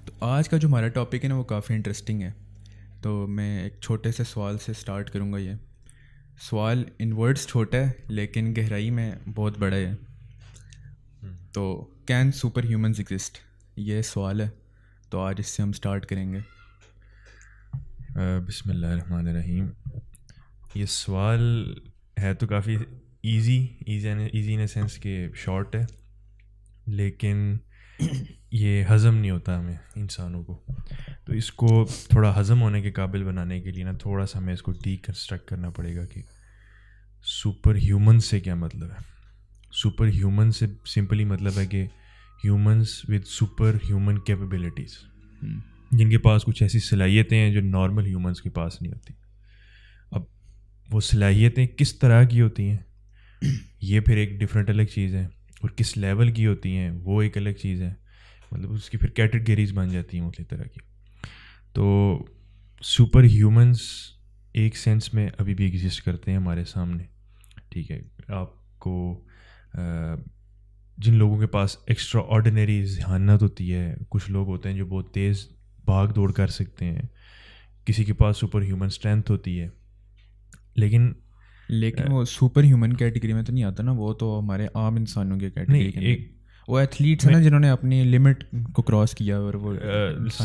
تو آج کا جو ہمارا ٹاپک ہے نا وہ کافی انٹرسٹنگ ہے. تو میں ایک چھوٹے سے سوال سے سٹارٹ کروں گا. یہ سوال ان ورڈس چھوٹا ہے لیکن گہرائی میں بہت بڑا ہے. تو کین سپر ہیومنز ایگزسٹ؟ یہ سوال ہے. تو آج اس سے ہم سٹارٹ کریں گے. بسم اللہ الرحمن الرحیم. یہ سوال ہے تو کافی ایزی ان اے سینس کہ شارٹ ہے، لیکن یہ ہضم نہیں ہوتا ہمیں انسانوں کو. تو اس کو تھوڑا ہضم ہونے کے قابل بنانے کے لیے نا تھوڑا سا ہمیں اس کو ڈی کنسٹرکٹ کرنا پڑے گا کہ سپر ہیومن سے کیا مطلب ہے. سپر ہیومن سے سمپلی مطلب ہے کہ humans with super human capabilities, جن کے پاس کچھ ایسی صلاحیتیں ہیں جو نارمل ہیومنس کے پاس نہیں ہوتی. اب وہ صلاحیتیں کس طرح کی ہوتی ہیں یہ پھر ایک ڈفرینٹ الگ چیز ہے، اور کس لیول کی ہوتی ہیں وہ ایک الگ چیز ہے. مطلب اس کی پھر کیٹیگریز بن جاتی ہیں مختلف طرح کی. تو سپر ہیومنس ایک سینس میں ابھی بھی ایگزسٹ کرتے ہیں ہمارے سامنے. ٹھیک ہے، آپ کو جن لوگوں کے پاس ایکسٹرا آرڈینری ذہانت ہوتی ہے، کچھ لوگ ہوتے ہیں جو بہت تیز بھاگ دوڑ کر سکتے ہیں، کسی کے پاس سپر ہیومن اسٹرینتھ ہوتی ہے. لیکن وہ سپر ہیومن کیٹیگری میں تو نہیں آتا نا، وہ تو ہمارے عام انسانوں کی کیٹیگری کے اندر. وہ ایتھلیٹس ہیں نا جنہوں نے اپنی لمٹ کو کراس کیا، اور وہ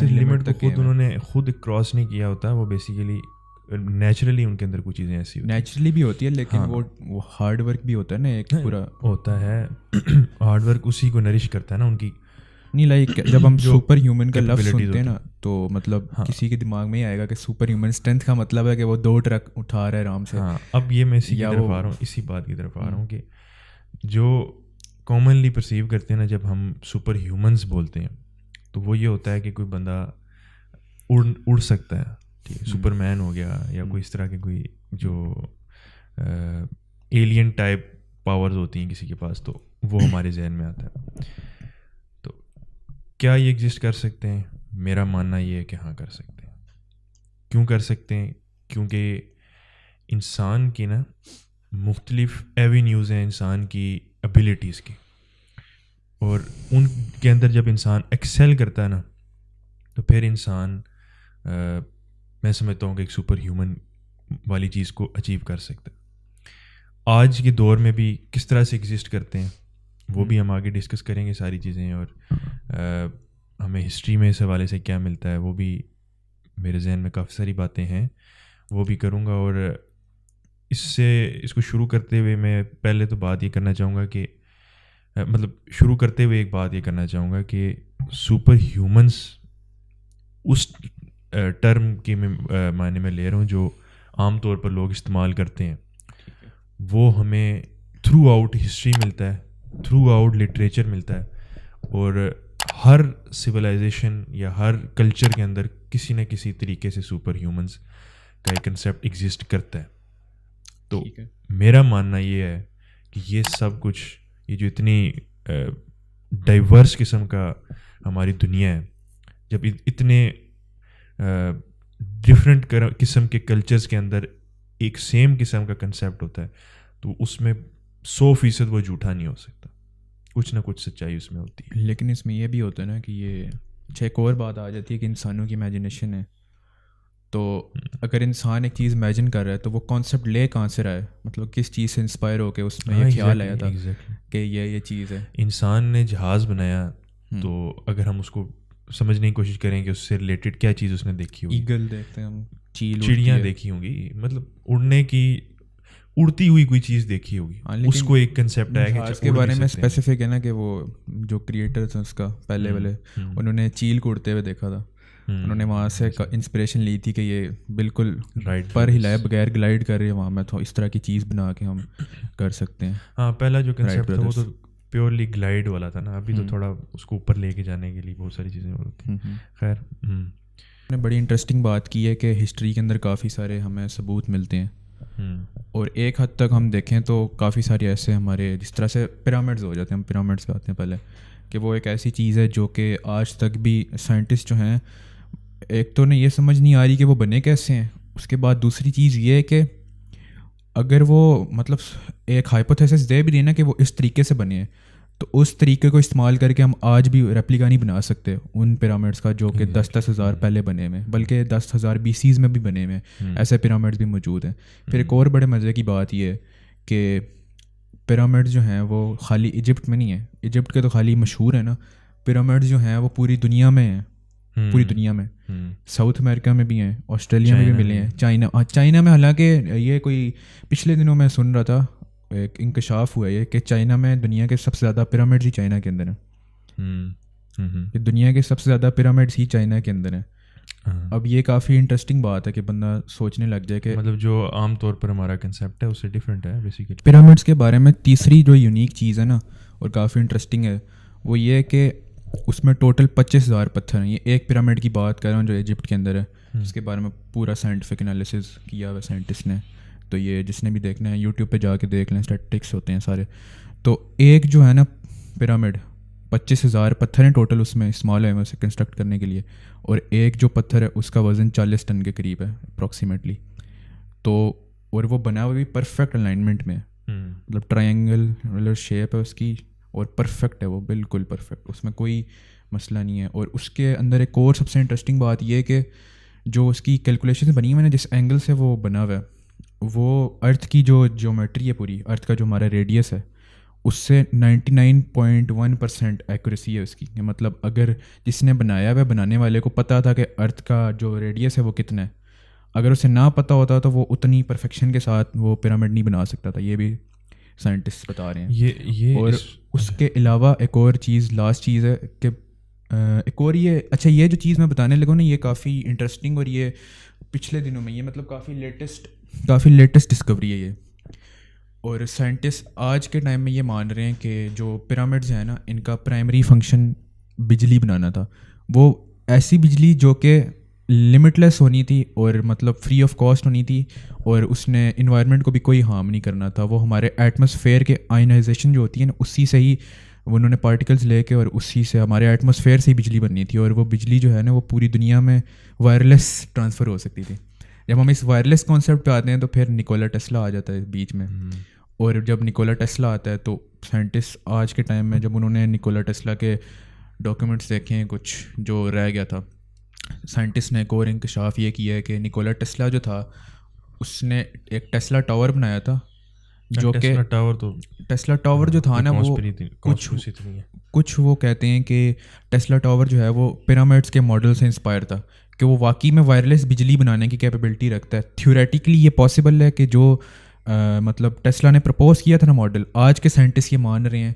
لمٹ کو خود انہوں نے خود کراس نہیں کیا ہوتا. وہ بیسیکلی نیچرلی ان کے اندر کچھ چیزیں ایسی نیچرلی بھی ہوتی ہے، لیکن وہ ہارڈ ورک بھی ہوتا ہے نا ایک پورا ہوتا ہے. ہارڈ ورک اسی کو نرش کرتا ہے نا ان کی. نہیں لائک جب ہم سپر ہیومن کا لفظ سنتے ہیں نا تو مطلب کسی کے دماغ میں ہی آئے گا کہ سپر ہیومن اسٹرینتھ کا مطلب ہے کہ وہ 2 ٹرک اٹھا رہا ہے آرام سے. اب یہ میں اسی بات کی طرف آ رہا ہوں کہ جو کامنلی پرسیو کرتے ہیں نا جب ہم سپر ہیومنز بولتے ہیں تو وہ یہ ہوتا ہے کہ کوئی بندہ اڑ سکتا ہے. ٹھیک ہے، سپر مین ہو گیا، یا کوئی اس طرح کے کوئی جو ایلین ٹائپ پاورز ہوتی ہیں کسی کے پاس، تو وہ ہمارے ذہن میں آتا ہے. تو کیا یہ ایگزسٹ کر سکتے ہیں؟ میرا ماننا یہ ہے کہ ہاں کر سکتے ہیں. کیوں کر سکتے ہیں؟ کیونکہ انسان کی نا مختلف ایوینیوز ہیں انسان کی ابیلٹیز کی، اور ان کے اندر جب انسان ایکسیل کرتا ہے نا تو پھر انسان میں سمجھتا ہوں کہ ایک سپر ہیومن والی چیز کو اچیو کر سکتا ہے. آج کے دور میں بھی کس طرح سے ایگزسٹ کرتے ہیں وہ بھی ہم آگے ڈسکس کریں گے ساری چیزیں، اور ہمیں ہسٹری میں اس حوالے سے کیا ملتا ہے وہ بھی میرے ذہن میں کافی ساری باتیں ہیں، وہ بھی کروں گا. اور اس کو شروع کرتے ہوئے میں پہلے تو بات یہ کرنا چاہوں گا کہ ایک بات یہ کرنا چاہوں گا کہ سپر ہیومنس اس ٹرم کے معنی میں لے رہا ہوں جو عام طور پر لوگ استعمال کرتے ہیں. وہ ہمیں تھرو آؤٹ ہسٹری ملتا ہے، تھرو آؤٹ لٹریچر ملتا ہے، اور ہر سویلائزیشن یا ہر کلچر کے اندر کسی نہ کسی طریقے سے سپر ہیومنس کا ایک کنسیپٹ ایگزسٹ کرتا ہے. تو میرا ماننا یہ ہے کہ یہ سب کچھ، یہ جو اتنی ڈائیورس قسم کا ہماری دنیا ہے، جب اتنے ڈفرینٹ قسم کے کلچرز کے اندر ایک سیم قسم کا کنسیپٹ ہوتا ہے تو اس میں 100% وہ جھوٹا نہیں ہو سکتا، کچھ نہ کچھ سچائی اس میں ہوتی ہے. لیکن اس میں یہ بھی ہوتا ہے نا کہ یہ ایک اور بات آ جاتی ہے کہ انسانوں کی امیجنیشن ہے. تو اگر انسان ایک چیز امیجن کر رہا ہے تو وہ کانسیپٹ لے کہاں سے رہا ہے، مطلب کس چیز سے انسپائر ہو کے اس میں یہ خیال آیا تھا کہ یہ چیز ہے. انسان نے جہاز بنایا تو اگر ہم اس کو سمجھنے کی کوشش کریں کہ اس سے ریلیٹڈ کیا چیز اس نے دیکھی ہوگی، ایگل دیکھتے ہیں ہم، چڑیاں دیکھی ہوں گی، مطلب اڑتی ہوئی کوئی چیز دیکھی ہوگی، اس کو ایک کنسیپٹ آیا کہ اس کے بارے میں اسپیسیفک ہے نا کہ وہ جو کریٹرز ہیں اس کا پہلے والے انہوں نے چیل کو اڑتے ہوئے دیکھا تھا. انہوں نے وہاں سے انسپریشن لی تھی کہ یہ بالکل پر ہلائے بغیر گلائڈ کر رہی ہے، وہاں میں تو اس طرح کی چیز بنا کے ہم کر سکتے ہیں. ہاں، پہلا جو کنسیپٹ تھا وہ تو پیورلی گلائڈ والا تھا نا، ابھی تو تھوڑا اس کو اوپر لے کے جانے کے لیے بہت ساری چیزیں ہوتی ہیں. خیر، نے بڑی انٹرسٹنگ بات کی ہے کہ ہسٹری کے اندر کافی سارے ہمیں ثبوت ملتے ہیں، اور ایک حد تک ہم دیکھیں تو کافی سارے ایسے ہمارے جس طرح سے پیرامڈز ہو جاتے ہیں، ہم پیرامڈز پہ آتے ہیں پہلے، کہ وہ ایک ایسی چیز ہے جو کہ آج تک بھی سائنٹسٹ جو ہیں ایک تو انہیں یہ سمجھ نہیں آ رہی کہ وہ بنے کیسے ہیں. اس کے بعد دوسری چیز یہ ہے کہ اگر وہ مطلب ایک ہائپوتھیسس دے بھی دی نا کہ وہ اس طریقے سے بنے ہیں تو اس طریقے کو استعمال کر کے ہم آج بھی ریپلیکا نہیں بنا سکتے ان پیرامڈس کا جو کہ 10,000 10,000 پہلے بنے ہوئے ہیں، بلکہ 10,000 BCs میں بھی بنے ہوئے ہیں. ایسے پیرامڈس بھی موجود ہیں. پھر ایک اور بڑے مزے کی بات یہ ہے کہ پیرامڈز جو ہیں وہ خالی ایجپٹ میں نہیں ہیں. ایجپٹ کے تو خالی مشہور ہیں نا، پیرامڈز جو ہیں وہ پوری دنیا میں ہیں. پوری دنیا میں ساؤتھ امریکہ میں بھی ہیں، آسٹریلیا میں بھی ملے ہیں، چائنا میں. حالانکہ یہ کوئی پچھلے دنوں میں سن رہا تھا، ایک انکشاف ہوا ہے کہ چائنا میں دنیا کے سب سے زیادہ پیرامڈز ہی چائنا کے اندر ہیں. کہ دنیا کے سب سے زیادہ پیرامڈز ہی چائنا کے اندر ہیں. اب یہ کافی انٹرسٹنگ بات ہے کہ بندہ سوچنے لگ جائے کہ مطلب جو عام طور پر ہمارا کنسیپٹ ہے اس سے ڈفرینٹ ہے بیسیکلی. پیرامڈس کے بارے میں تیسری جو یونیک چیز ہے نا اور کافی انٹرسٹنگ ہے وہ یہ ہے کہ اس میں ٹوٹل 25,000 پتھر ہیں. یہ ایک پیرامڈ کی بات کر رہا ہوں جو ایجپٹ کے اندر ہے. اس کے بارے میں پورا سائنٹیفک انالیسز کیا ہوا ہے سائنٹسٹ نے. تو یہ جس نے بھی دیکھنا ہے یوٹیوب پہ جا کے دیکھ لیں، اسٹیٹکس ہوتے ہیں سارے. تو ایک جو ہے نا پیرامڈ 25,000 پتھر ہیں ٹوٹل اس میں استعمال ہوئے ہیں اسے کنسٹرکٹ کرنے کے لیے. اور ایک جو پتھر ہے اس کا وزن 40 ٹن کے قریب ہے اپروکسیمیٹلی. تو اور وہ بنا ہوا بھی پرفیکٹ الائنمنٹ میں، مطلب ٹرائنگل شیپ ہے اس کی اور پرفیکٹ ہے وہ، بالکل پرفیکٹ، اس میں کوئی مسئلہ نہیں ہے. اور اس کے اندر ایک اور سب سے انٹرسٹنگ بات یہ ہے کہ جو اس کی کیلکولیشن بنی ہوئی ہے نا، جس اینگل سے وہ بنا ہوا ہے وہ ارتھ کی جو جیومیٹری ہے پوری ارتھ کا جو ہمارا ریڈیس ہے اس سے 99.1% ایکوریسی ہے اس کی. مطلب اگر جس نے بنایا ہوا بنانے والے کو پتہ تھا کہ ارتھ کا جو ریڈیس ہے وہ کتنا ہے، اگر اسے نہ پتہ ہوتا تو وہ اتنی پرفیکشن کے ساتھ وہ پیرامڈ نہیں بنا سکتا تھا. یہ بھی سائنٹسٹ بتا رہے ہیں. یہ اور اس کے علاوہ ایک اور چیز لاسٹ چیز ہے کہ ایک اور یہ اچھا یہ جو چیز میں بتانے لگا نا یہ کافی انٹرسٹنگ اور یہ پچھلے دنوں میں یہ مطلب کافی لیٹسٹ ڈسکوری ہے یہ. اور سائنٹسٹ آج کے ٹائم میں یہ مان رہے ہیں کہ جو پیرامڈز ہیں نا ان کا پرائمری فنکشن بجلی بنانا تھا. وہ ایسی بجلی جو کہ لمٹ لیس ہونی تھی اور مطلب فری آف کاسٹ ہونی تھی اور اس نے انوائرمنٹ کو بھی کوئی ہارم نہیں کرنا تھا. وہ ہمارے ایٹماسفیئر کے آئنائزیشن جو ہوتی ہے نا اسی سے ہی انہوں نے پارٹیکلز لے کے اور اسی سے ہمارے ایٹماسفیئر سے ہی بجلی بننی تھی. اور وہ بجلی جو ہے نا وہ پوری دنیا میں وائرلیس ٹرانسفر ہو سکتی تھی. جب ہم اس وائرلیس کانسیپٹ پہ آتے ہیں تو پھر نیکولا ٹیسلا آ جاتا ہے بیچ میں. اور جب نیکولا ٹیسلا آتا ہے تو سائنٹسٹ آج کے ٹائم میں جب انہوں نے نیکولا ٹیسلا کے ڈاکیومنٹس دیکھے ہیں کچھ جو رہ گیا تھا، سائنٹسٹ نے ایک اور انکشاف یہ کیا ہے کہ نیکولا ٹیسلا جو تھا اس نے ایک ٹیسلا ٹاور بنایا تھا جو کہ ٹیسلا ٹاور جو تھا نا وہ کچھ وہ کہتے ہیں کہ ٹیسلا ٹاور جو ہے وہ پیرامڈس کے ماڈل سے انسپائر تھا کہ وہ واقعی میں وائرلیس بجلی بنانے کی کیپیبلٹی رکھتا ہے. تھیوریٹیکلی یہ پاسبل ہے کہ جو مطلب ٹیسلا نے پرپوز کیا تھا نا ماڈل، آج کے سائنٹسٹ یہ مان رہے ہیں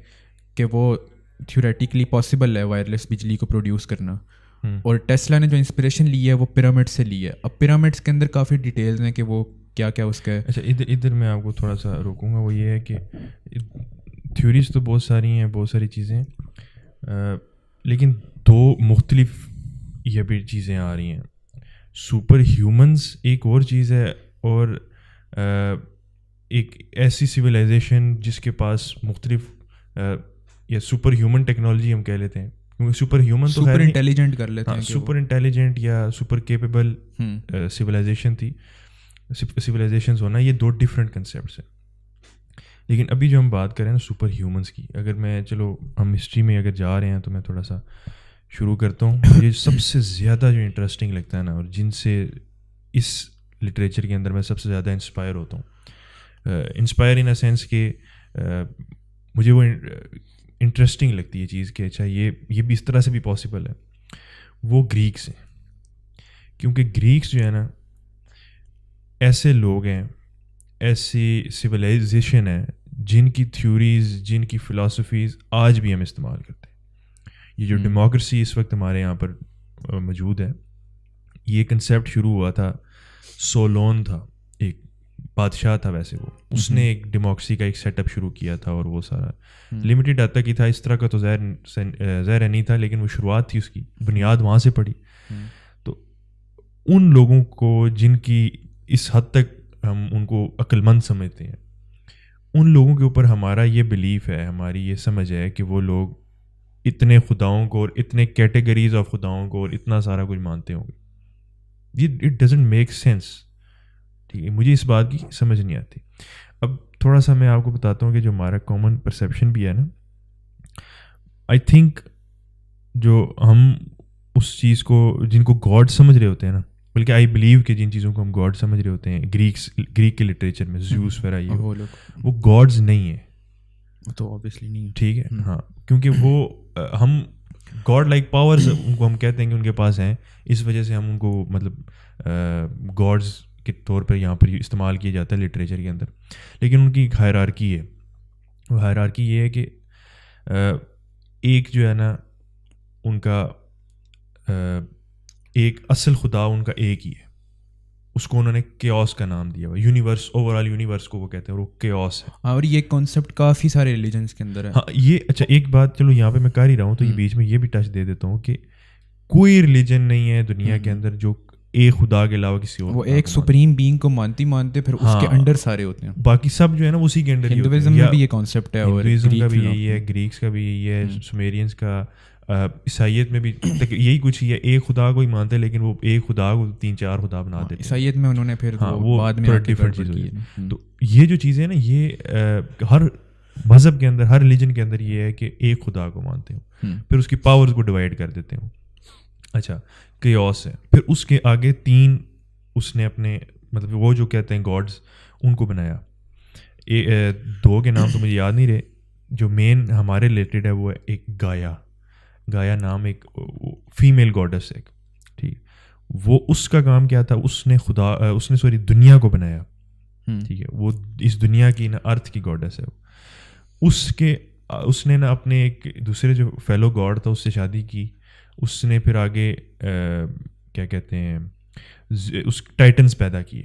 کہ وہ تھیوریٹیکلی پاسبل ہے وائرلیس بجلی کو پروڈیوس کرنا. اور ٹیسلا نے جو انسپریشن لی ہے وہ پیرامڈ سے لی ہے. اب پیرامڈس کے اندر کافی ڈیٹیلز ہیں کہ وہ کیا کیا اس کا. اچھا ادھر میں آپ کو تھوڑا سا روکوں گا. وہ یہ ہے کہ تھیوریز تو بہت ساری ہیں، بہت ساری چیزیں، لیکن دو مختلف یہ بھی چیزیں آ رہی ہیں. سپر ہیومنز ایک اور چیز ہے اور ایک ایسی سویلائزیشن جس کے پاس مختلف یا سپر ہیومن ٹیکنالوجی ہم کہہ لیتے ہیں کیونکہ سپر ہیومن تو سپر انٹیلیجنٹ کر لیتے ہیں، سپر انٹیلیجنٹ یا سپر کیپیبل سویلائزیشن تھی. سویلائزیشنز ہونا یہ دو ڈفرینٹ کنسیپٹس ہیں. لیکن ابھی جو ہم بات کریں نا سپر ہیومنس کی، اگر میں چلو ہم ہسٹری میں اگر جا رہے ہیں تو میں تھوڑا سا شروع کرتا ہوں. مجھے سب سے زیادہ جو انٹرسٹنگ لگتا ہے نا اور جن سے اس لٹریچر کے اندر میں سب سے زیادہ انسپائر ہوتا ہوں، انسپائر ان اے سینس کہ مجھے وہ انٹرسٹنگ لگتی ہے چیز کہ اچھا یہ بھی اس طرح سے بھی پاسبل ہے، وہ گریکس ہیں. کیونکہ گریکس جو ہے نا ایسے لوگ ہیں، ایسی سویلائزیشن ہے جن کی تھیوریز، جن کی فلاسفیز آج بھی ہم استعمال کرتے ہیں. یہ جو ڈیموکریسی اس وقت ہمارے یہاں پر موجود ہے، یہ کنسیپٹ شروع ہوا تھا. سولون تھا ایک بادشاہ تھا، ویسے وہ اس نے ایک ڈیموکریسی کا ایک سیٹ اپ شروع کیا تھا اور وہ سارا لمیٹیڈ حد تک ہی تھا. اس طرح کا تو ظاہر نہیں تھا، لیکن وہ شروعات تھی، اس کی بنیاد وہاں سے پڑی. تو ان لوگوں کو جن کی اس حد تک ہم ان کو عقل مند سمجھتے ہیں، ان لوگوں کے اوپر ہمارا یہ بلیف ہے، ہماری یہ سمجھ ہے کہ وہ لوگ اتنے خداؤں کو اور اتنے کیٹیگریز آف خداؤں کو اور اتنا سارا کچھ مانتے ہوں گے. It doesn't make sense. ٹھیک ہے، مجھے اس بات کی سمجھ نہیں آتی. اب تھوڑا سا میں آپ کو بتاتا ہوں کہ جو ہمارا کامن پرسیپشن بھی ہے نا، آئی تھنک جو ہم اس چیز کو جن کو گاڈ سمجھ رہے ہوتے ہیں نا, بلکہ آئی بلیو کہ جن چیزوں کو ہم گاڈ سمجھ رہے ہوتے ہیں گریک کے لٹریچر میں زیوس وغیرہ یہ وہ گاڈز نہیں ہیں, تو اوبیسلی نہیں, ٹھیک ہے. ہاں, کیونکہ وہ ہم گاڈ لائک پاورز ان کو ہم کہتے ہیں کہ ان کے پاس ہیں, اس وجہ سے ہم ان کو مطلب گاڈز کے طور پر یہاں پر استعمال کیا جاتا ہے لٹریچر کے اندر. لیکن ان کی ایک ہائرارکی ہے. وہ ہائرارکی یہ ہے کہ ایک جو ہے نا ان کا ایک اصل خدا ان کا ایک ہی ہے, اس کو انہوں نے کیوس کا نام دیا ہوا. یونیورس, اوور آل یونیورس کو وہ کہتے ہیں, وہ کیوس ہے. اور یہ کانسیپٹ کافی سارے ریلیجنس کے اندر ہے. ہاں یہ اچھا ایک بات چلو یہاں پہ میں کر ہی رہا ہوں تو یہ بیچ میں یہ بھی ٹچ دے دیتا ہوں کہ کوئی ریلیجن نہیں ہے دنیا کے اندر جو ایک خدا کے علاوہ کسی اور, وہ ایک سپریم بینگ کو مانتے پھر اس کے انڈر سارے ہوتے ہیں, باقی سب جو ہے نا اسی کے انڈر. ہندوازم میں بھی یہ کانسیپٹ ہے, اور ہندوازم کا بھی یہی ہے, گریکس کا بھی یہی ہے, سومیرینس کا, عیسائیت میں بھی یہی کچھ ہی ہے. ایک خدا کو ہی مانتے لیکن وہ ایک خدا کو 3-4 خدا بنا دیتے. عیسائیت میں انہوں نے پھر وہ بعد میں ڈفرنٹ چیز ہوئی. تو یہ جو چیزیں نا یہ ہر مذہب کے اندر, ہر ریلیجن کے اندر یہ ہے کہ ایک خدا کو مانتے ہوں, پھر اس کی پاورز کو ڈیوائڈ کر دیتے ہوں. اچھا کیوس ہے, پھر اس کے آگے 3 اس نے اپنے مطلب وہ جو کہتے ہیں گاڈز ان کو بنایا. 2 کے نام تو مجھے یاد نہیں رہے. جو مین ہمارے ریلیٹڈ ہے وہ ہے ایک گایا نام, ایک فیمیل گاڈس ہے, ٹھیک. وہ اس کا کام کیا تھا, اس نے دنیا کو بنایا, ٹھیک ہے. وہ اس دنیا کی نا ارتھ کی گاڈس ہے. اس نے نا اپنے ایک دوسرے جو فیلو گاڈ تھا اس سے شادی کی. اس نے پھر آگے کیا کہتے ہیں اس ٹائٹنز پیدا کیے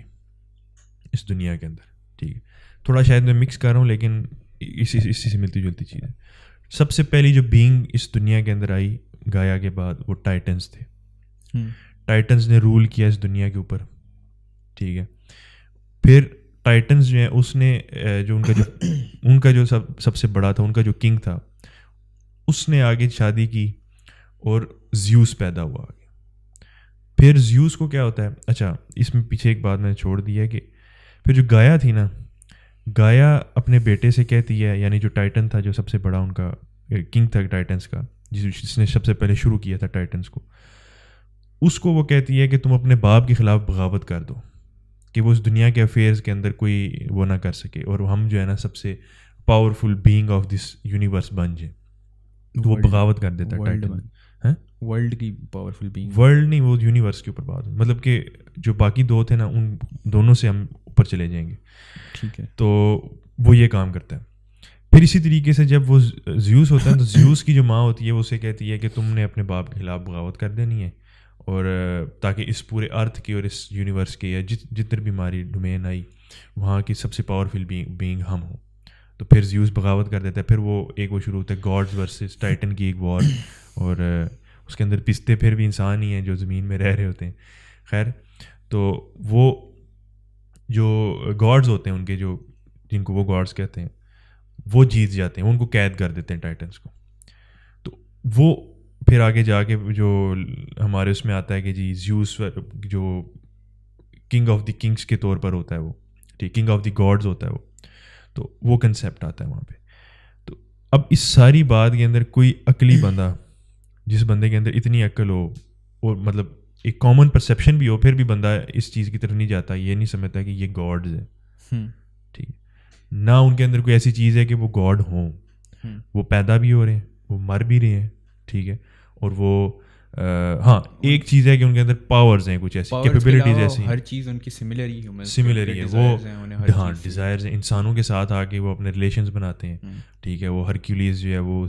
اس دنیا کے اندر, ٹھیک ہے. تھوڑا شاید میں مکس کر رہا ہوں لیکن اسی سے ملتی جلتی چیز ہے. سب سے پہلی جو بینگ اس دنیا کے اندر آئی گایا کے بعد وہ ٹائٹنز تھے. ٹائٹنز نے رول کیا اس دنیا کے اوپر, ٹھیک ہے. پھر ٹائٹنز جو ہیں اس نے جو ان کا جو سب سے بڑا تھا, ان کا جو کنگ تھا, اس نے آگے شادی کی اور زیوس پیدا ہوا آگے. پھر زیوس کو کیا ہوتا ہے, اچھا اس میں پیچھے ایک بات میں نے چھوڑ دی ہے کہ پھر جو گایا تھی نا, گایا اپنے بیٹے سے کہتی ہے, یعنی جو ٹائٹن تھا جو سب سے بڑا ان کا کنگ تھا ٹائٹنز کا, جس نے سب سے پہلے شروع کیا تھا ٹائٹنز کو, اس کو وہ کہتی ہے کہ تم اپنے باپ کے خلاف بغاوت کر دو کہ وہ اس دنیا کے افیئرز کے اندر کوئی وہ نہ کر سکے, اور ہم جو ہے نا سب سے powerful being of this universe بن جائیں. تو وہ بغاوت کر دیتا ہے ٹائٹن. ورلڈ کی پاورفل بینگ, ورلڈ نہیں, وہ یونیورس کے اوپر بات, مطلب کہ جو باقی 2 تھے نا ان دونوں سے ہم اوپر چلے جائیں گے, ٹھیک ہے. تو وہ یہ کام کرتا ہے. پھر اسی طریقے سے جب وہ زیوس ہوتا ہے تو زیوس کی جو ماں ہوتی ہے وہ اسے کہتی ہے کہ تم نے اپنے باپ کے خلاف بغاوت کر دینی ہے, اور تاکہ اس پورے ارتھ کی اور اس یونیورس کے یا جتنے بھی ہماری ڈومین آئی وہاں کی سب سے پاورفل بینگ ہم ہوں. تو پھر زیوس بغاوت کر دیتا ہے. پھر وہ شروع ہوتا ہے گاڈز ورسز ٹائٹن کی ایک وار, اور اس کے اندر پستے پھر بھی انسان ہی ہیں جو زمین میں رہ رہے ہوتے ہیں. خیر, تو وہ جو گاڈز ہوتے ہیں ان کے جو جن کو وہ گاڈز کہتے ہیں وہ جیت جاتے ہیں, ان کو قید کر دیتے ہیں ٹائٹنس کو. تو وہ پھر آگے جا کے جو ہمارے اس میں آتا ہے کہ جی زیوس جو کنگ آف دی کنگس کے طور پر ہوتا ہے وہ, ٹھیک, کنگ آف دی گاڈز ہوتا ہے وہ, تو وہ کنسیپٹ آتا ہے وہاں پہ. تو اب اس ساری بات کے اندر کوئی عقلی بندہ, جس بندے کے اندر اتنی عقل ہو اور مطلب ایک کامن پرسیپشن بھی ہو, پھر بھی بندہ اس چیز کی طرف نہیں جاتا, یہ نہیں سمجھتا کہ یہ گاڈز ہیں, ٹھیک. نہ ان کے اندر کوئی ایسی چیز ہے کہ وہ گاڈ ہوں, وہ پیدا بھی ہو رہے ہیں, وہ مر بھی رہے ہیں, ٹھیک ہے. اور وہ ہاں ایک چیز ہے کہ ان کے اندر پاورز ہیں, کچھ ایسی کیپیبلٹیز ایسی, ہر چیز ان کی سملر ہی ہے. وہ ہاں ڈیزائرز ہیں, انسانوں کے ساتھ آ کے وہ اپنے ریلیشنز بناتے ہیں, ٹھیک ہے. وہ ہرکیولیس جو ہے وہ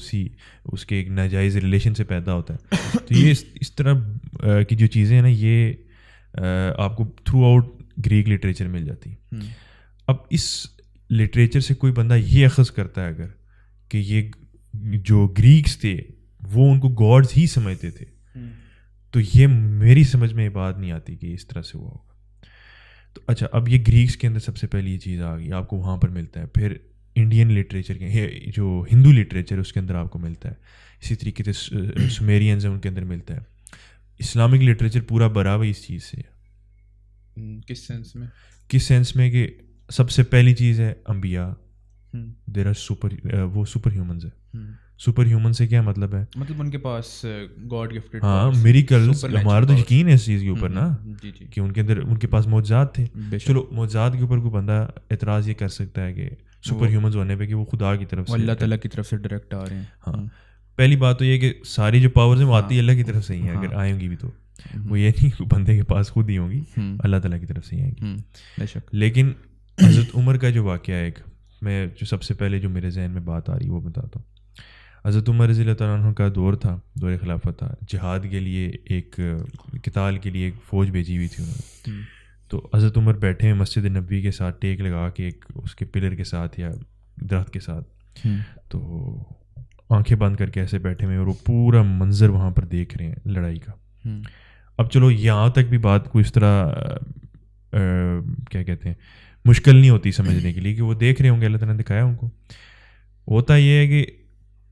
اس کے ایک ناجائز ریلیشن سے پیدا ہوتا ہے. تو یہ اس طرح کی جو چیزیں ہیں نا یہ آپ کو تھرو آؤٹ گریک لٹریچر مل جاتی. اب اس لٹریچر سے کوئی بندہ یہ اخذ کرتا ہے اگر کہ یہ جو گریکس تھے وہ ان کو گاڈز ہی سمجھتے تھے, تو یہ میری سمجھ میں یہ بات نہیں آتی کہ اس طرح سے ہوا ہوگا. تو اچھا, اب یہ گریکس کے اندر سب سے پہلی یہ چیز آ گئی, آپ کو وہاں پر ملتا ہے. پھر انڈین لٹریچر کے جو ہندو لٹریچر ہے اس کے اندر آپ کو ملتا ہے. اسی طریقے سے سومیرینز ہیں ان کے اندر ملتا ہے. اسلامک لٹریچر پورا بھرا ہوا اس چیز سے. کس سینس میں کہ سب سے پہلی چیز ہے انبیاء, دیر آر وہ سپر ہیومنز ہے. سپر ہیومن سے کیا مطلب ہے؟ مطلب ان کے پاس گاڈ گفٹڈ، ہاں میریکلز، ہمارا تو یقین ہے اس چیز کے اوپر نا کہ ان کے اندر ان کے پاس معجزات تھے. چلو معجزات کے اوپر کوئی بندہ اعتراض یہ کر سکتا ہے کہ سپر ہیومنز ہونے پہ کہ وہ خدا کی طرف سے، اللہ تعالیٰ کی طرف سے ڈائریکٹ آ رہے ہیں. ہاں پہلی بات تو یہ کہ ساری جو پاورز ہیں وہ آتی ہے اللہ کی طرف سے ہی ہیں، اگر آئیں گی بھی تو وہ یہ نہیں کہ بندے کے پاس خود ہی ہوں گی، اللہ تعالیٰ کی طرف سے ہی آئیں گی بے شک. لیکن حضرت عمر کا جو واقعہ ہے، ایک میں جو سب سے پہلے جو میرے ذہن میں بات آ رہی ہے وہ بتاتا ہوں. حضرت عمر رضی اللہ تعالیٰ عنہ کا دور تھا، دور خلافت تھا، جہاد کے لیے ایک قتال کے لیے ایک فوج بھیجی ہوئی تھی انہوں نے. تو حضرت عمر بیٹھے ہیں مسجد نبوی کے ساتھ ٹیک لگا کے ایک اس کے پلر کے ساتھ یا درخت کے ساتھ، تو آنکھیں بند کر کے ایسے بیٹھے ہوئے اور وہ پورا منظر وہاں پر دیکھ رہے ہیں لڑائی کا. اب چلو یہاں تک بھی بات کو اس طرح کیا کہتے ہیں مشکل نہیں ہوتی سمجھنے کے لیے کہ وہ دیکھ رہے ہوں گے، اللہ تعالیٰ نے دکھایا ان کو. ہوتا یہ ہے کہ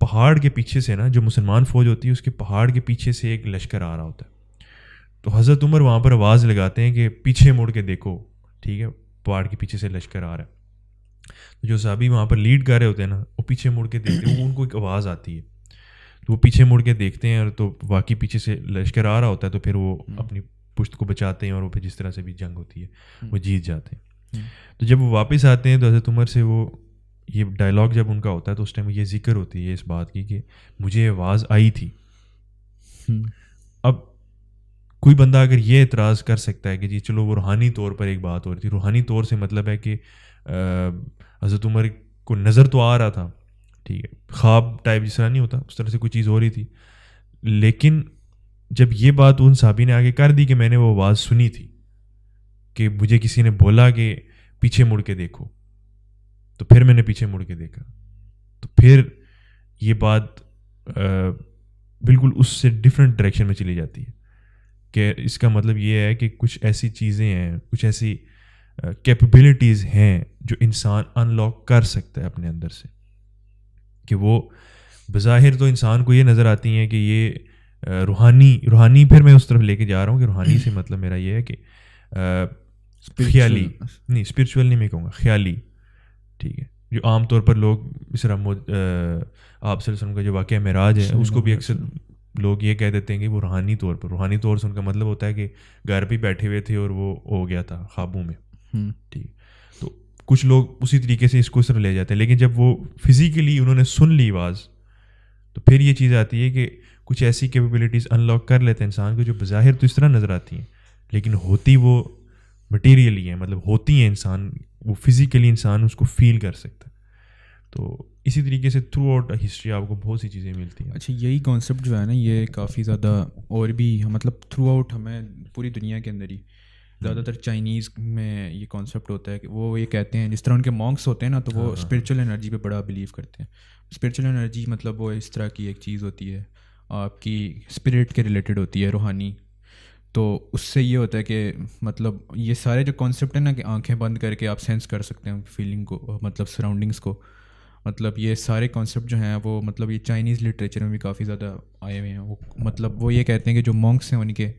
پہاڑ کے پیچھے سے نا جو مسلمان فوج ہوتی ہے اس کے پہاڑ کے پیچھے سے ایک لشکر آ رہا ہوتا ہے. تو حضرت عمر وہاں پر آواز لگاتے ہیں کہ پیچھے مڑ کے دیکھو، ٹھیک ہے پہاڑ کے پیچھے سے لشکر آ رہا ہے. جو صحابی وہاں پر لیڈ کر رہے ہوتے ہیں نا وہ پیچھے مڑ کے دیکھتے ہیں، ان کو ایک آواز آتی ہے تو وہ پیچھے مڑ کے دیکھتے ہیں اور تو واقعی پیچھے سے لشکر آ رہا ہوتا ہے. تو پھر وہ اپنی پشت کو بچاتے ہیں اور وہ پھر جس طرح سے بھی جنگ ہوتی ہے وہ جیت جاتے ہیں. تو جب وہ واپس آتے ہیں تو حضرت عمر سے وہ یہ ڈائلاگ جب ان کا ہوتا ہے تو اس ٹائم یہ ذکر ہوتی ہے اس بات کی کہ مجھے آواز آئی تھی. اب کوئی بندہ اگر یہ اعتراض کر سکتا ہے کہ جی چلو وہ روحانی طور پر ایک بات ہو رہی تھی، روحانی طور سے مطلب ہے کہ حضرت عمر کو نظر تو آ رہا تھا، ٹھیک ہے خواب ٹائپ جس طرح نہیں ہوتا اس طرح سے کوئی چیز ہو رہی تھی. لیکن جب یہ بات ان صحابی نے آگے کر دی کہ میں نے وہ آواز سنی تھی کہ مجھے کسی نے بولا کہ پیچھے مڑ کے دیکھو، تو پھر میں نے پیچھے مڑ کے دیکھا، تو پھر یہ بات بالکل اس سے ڈفرینٹ ڈائریکشن میں چلی جاتی ہے کہ اس کا مطلب یہ ہے کہ کچھ ایسی چیزیں ہیں، کچھ ایسی کیپیبلٹیز ہیں جو انسان ان لاک کر سکتا ہے اپنے اندر سے، کہ وہ بظاہر تو انسان کو یہ نظر آتی ہیں کہ یہ روحانی پھر میں اس طرف لے کے جا رہا ہوں کہ روحانی سے مطلب میرا یہ ہے کہ خیالی نہیں، اسپرچول نہیں میں کہوں گا، خیالی، ٹھیک ہے. جو عام طور پر لوگ اس طرح آپ صلی اللہ علیہ وسلم کا جو واقعہ معراج ہے اس کو بھی اکثر لوگ یہ کہہ دیتے ہیں کہ وہ روحانی طور سے ان کا مطلب ہوتا ہے کہ گھر پہ بیٹھے ہوئے تھے اور وہ ہو گیا تھا خوابوں میں، ٹھیک. تو کچھ لوگ اسی طریقے سے اس کو اس طرح لے جاتے ہیں. لیکن جب وہ فزیکلی انہوں نے سن لی آواز تو پھر یہ چیز آتی ہے کہ کچھ ایسی کیپیبلٹیز ان لاک کر لیتے ہیں انسان کو جو بظاہر تو اس طرح نظر آتی ہیں لیکن ہوتی وہ مٹیریلی ہیں، مطلب ہوتی ہیں انسان وہ فزیکلی انسان اس کو فیل کر سکتا ہے. تو اسی طریقے سے تھرو آؤٹ ہسٹری آپ کو بہت سی چیزیں ملتی ہیں. اچھا یہی کانسیپٹ جو ہے نا یہ کافی زیادہ اور بھی مطلب تھرو آؤٹ ہمیں پوری دنیا کے اندر ہی زیادہ تر چائنیز میں یہ کانسیپٹ ہوتا ہے کہ وہ یہ کہتے ہیں جس طرح ان کے مونکس ہوتے ہیں نا تو وہ اسپرچول انرجی پہ بڑا بلیو کرتے ہیں. اسپرچول انرجی مطلب وہ اس طرح کی ایک چیز ہوتی ہے آپ کی اسپرٹ کے ریلیٹڈ ہوتی ہے، روحانی. تو اس سے یہ ہوتا ہے کہ مطلب یہ سارے جو کانسیپٹ ہیں نا کہ آنکھیں بند کر کے آپ سینس کر سکتے ہیں فیلنگ کو، مطلب سراؤنڈنگس کو، مطلب یہ سارے کانسیپٹ جو ہیں وہ مطلب یہ چائنیز لٹریچر میں بھی کافی زیادہ آئے ہوئے ہیں. وہ مطلب وہ یہ کہتے ہیں کہ جو مونکس ہیں ان کے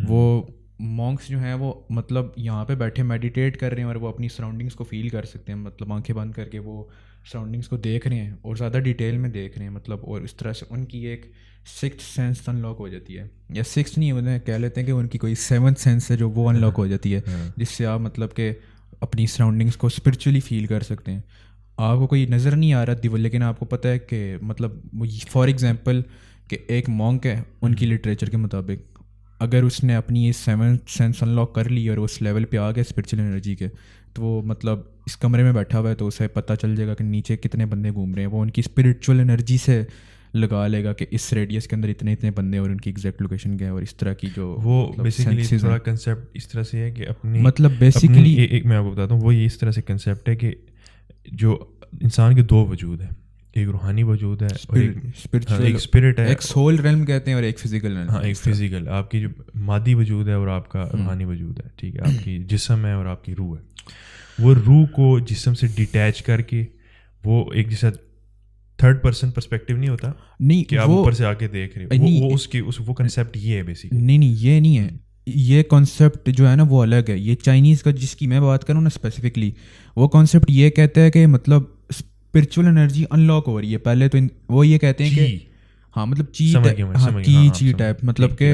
وہ مونکس جو ہیں وہ مطلب یہاں پہ بیٹھے میڈیٹیٹ کر رہے ہیں اور وہ اپنی سراؤنڈنگس کو فیل کر سکتے ہیں، مطلب آنکھیں بند کر کے وہ سراؤنڈنگس کو دیکھ رہے ہیں اور زیادہ ڈیٹیل میں دیکھ رہے ہیں مطلب. اور اس طرح سے ان کی ایک سکستھ سینس ان لاک ہو جاتی ہے، یا سکس نہیں انہیں کہہ لیتے ہیں کہ ان کی کوئی سیونتھ سینس ہے جو وہ ان لاک ہو جاتی ہے، جس سے آپ مطلب کہ اپنی سراؤنڈنگس کو اسپرچولی فیل کر سکتے ہیں. آپ کو کوئی نظر نہیں آ رہا دیول لیکن آپ کو پتہ ہے کہ مطلب فار ایگزامپل کہ ایک مونک ہے ان کی لٹریچر کے مطابق اگر اس نے اپنی یہ سیونتھ سینس ان لاک کر لی اور اس لیول پہ آ گیا اسپرچل انرجی کے تو وہ مطلب اس کمرے میں بیٹھا ہوا ہے تو اسے پتہ چل جائے گا کہ نیچے کتنے بندے گھوم رہے ہیں. وہ ان کی اسپرچل انرجی سے لگا لے گا کہ اس ریڈیس کے اندر اتنے بندے اور ان کی ایگزیکٹ لوکیشن کیا ہے. اور اس طرح کی جو وہ بیسیکلی تھوڑا کنسیپٹ اس طرح سے ہے کہ اپنی مطلب بیسیکلی ایک میں آپ کو بتاتا ہوں وہ یہ اس طرح سے کنسیپٹ ہے کہ جو انسان کے دو وجود ہیں، ایک روحانی وجود ہے اور ایک اسپرٹ ہے، ایک سول ریلم کہتے ہیں اور ایک فزیکل. ہاں ایک فزیکل آپ کی جو مادی وجود ہے اور آپ کا روحانی وجود ہے، ٹھیک ہے. آپ کی جسم ہے اور آپ کی روح ہے. وہ روح کو جسم سے ڈیٹیچ کر کے وہ ایک جیسا تھرڈ پرسن پرسپیکٹیو نہیں ہوتا نہیں کہ آپ اوپر سے آ کے دیکھ رہے ہو، وہ اس کی وہ کنسیپٹ یہ ہے بیسیکلی. نہیں یہ نہیں ہے، یہ کانسیپٹ جو ہے نا وہ الگ ہے. یہ چائنیز کا جس کی میں بات کروں نا اسپیسیفکلی وہ کانسیپٹ یہ کہتا ہے کہ مطلب اسپرچول انرجی ان لاک ہو رہی ہے. پہلے تو وہ یہ کہتے ہیں کہ ہاں مطلب چی ٹائپ, مطلب کہ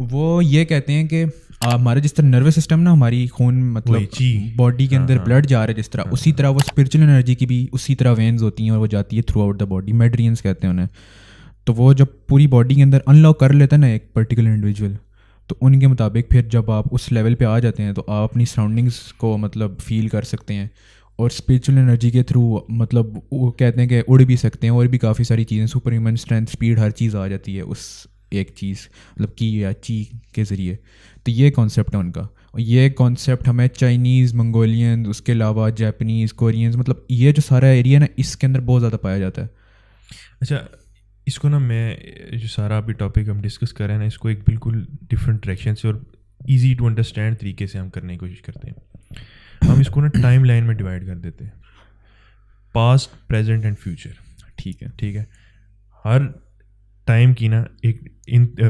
وہ یہ کہتے ہیں کہ ہمارا جس طرح نروس سسٹم نا, ہماری خون مطلب باڈی کے اندر بلڈ جا رہا ہے جس طرح, اسی طرح وہ اسپرچول انرجی کی بھی اسی طرح وینز ہوتی ہیں اور وہ جاتی ہے تھرو آؤٹ دا باڈی. میڈرینس کہتے ہیں انہیں. تو وہ جب پوری باڈی کے اندر ان لاک کر لیتا ہے نا ایک پرٹیکولر انڈیویجول, تو ان کے مطابق پھر جب آپ اس لیول پہ آ جاتے ہیں تو آپ اپنی سراؤنڈنگس کو مطلب فیل کر سکتے ہیں, اور اسپرچول انرجی کے تھرو مطلب وہ کہتے ہیں کہ اڑ بھی سکتے ہیں, اور بھی کافی ساری چیزیں, سپر ہیومن اسٹرینتھ, اسپیڈ, ہر چیز آ جاتی ہے اس ایک چیز مطلب کی یا چی کے ذریعے. تو یہ کانسیپٹ ہے ان کا, اور یہ کانسیپٹ ہمیں چائنیز, منگولین, اس کے علاوہ جاپنیز, کورینز, مطلب یہ جو سارا ایریا نا اس کے اندر بہت زیادہ پایا جاتا ہے. اچھا اس کو نا میں جو سارا ابھی ٹاپک ہم ڈسکس کر رہے ہیں نا, اس کو ایک بالکل ڈفرینٹ ڈائریکشن سے اور ایزی ٹو انڈرسٹینڈ طریقے سے ہم کرنے کی کوشش کرتے ہیں. ہم اس کو نا ٹائم لائن میں ڈیوائڈ کر دیتے ہیں, پاسٹ, پریزنٹ اینڈ فیوچر. ٹھیک ہے, ہر ٹائم کی نا ایک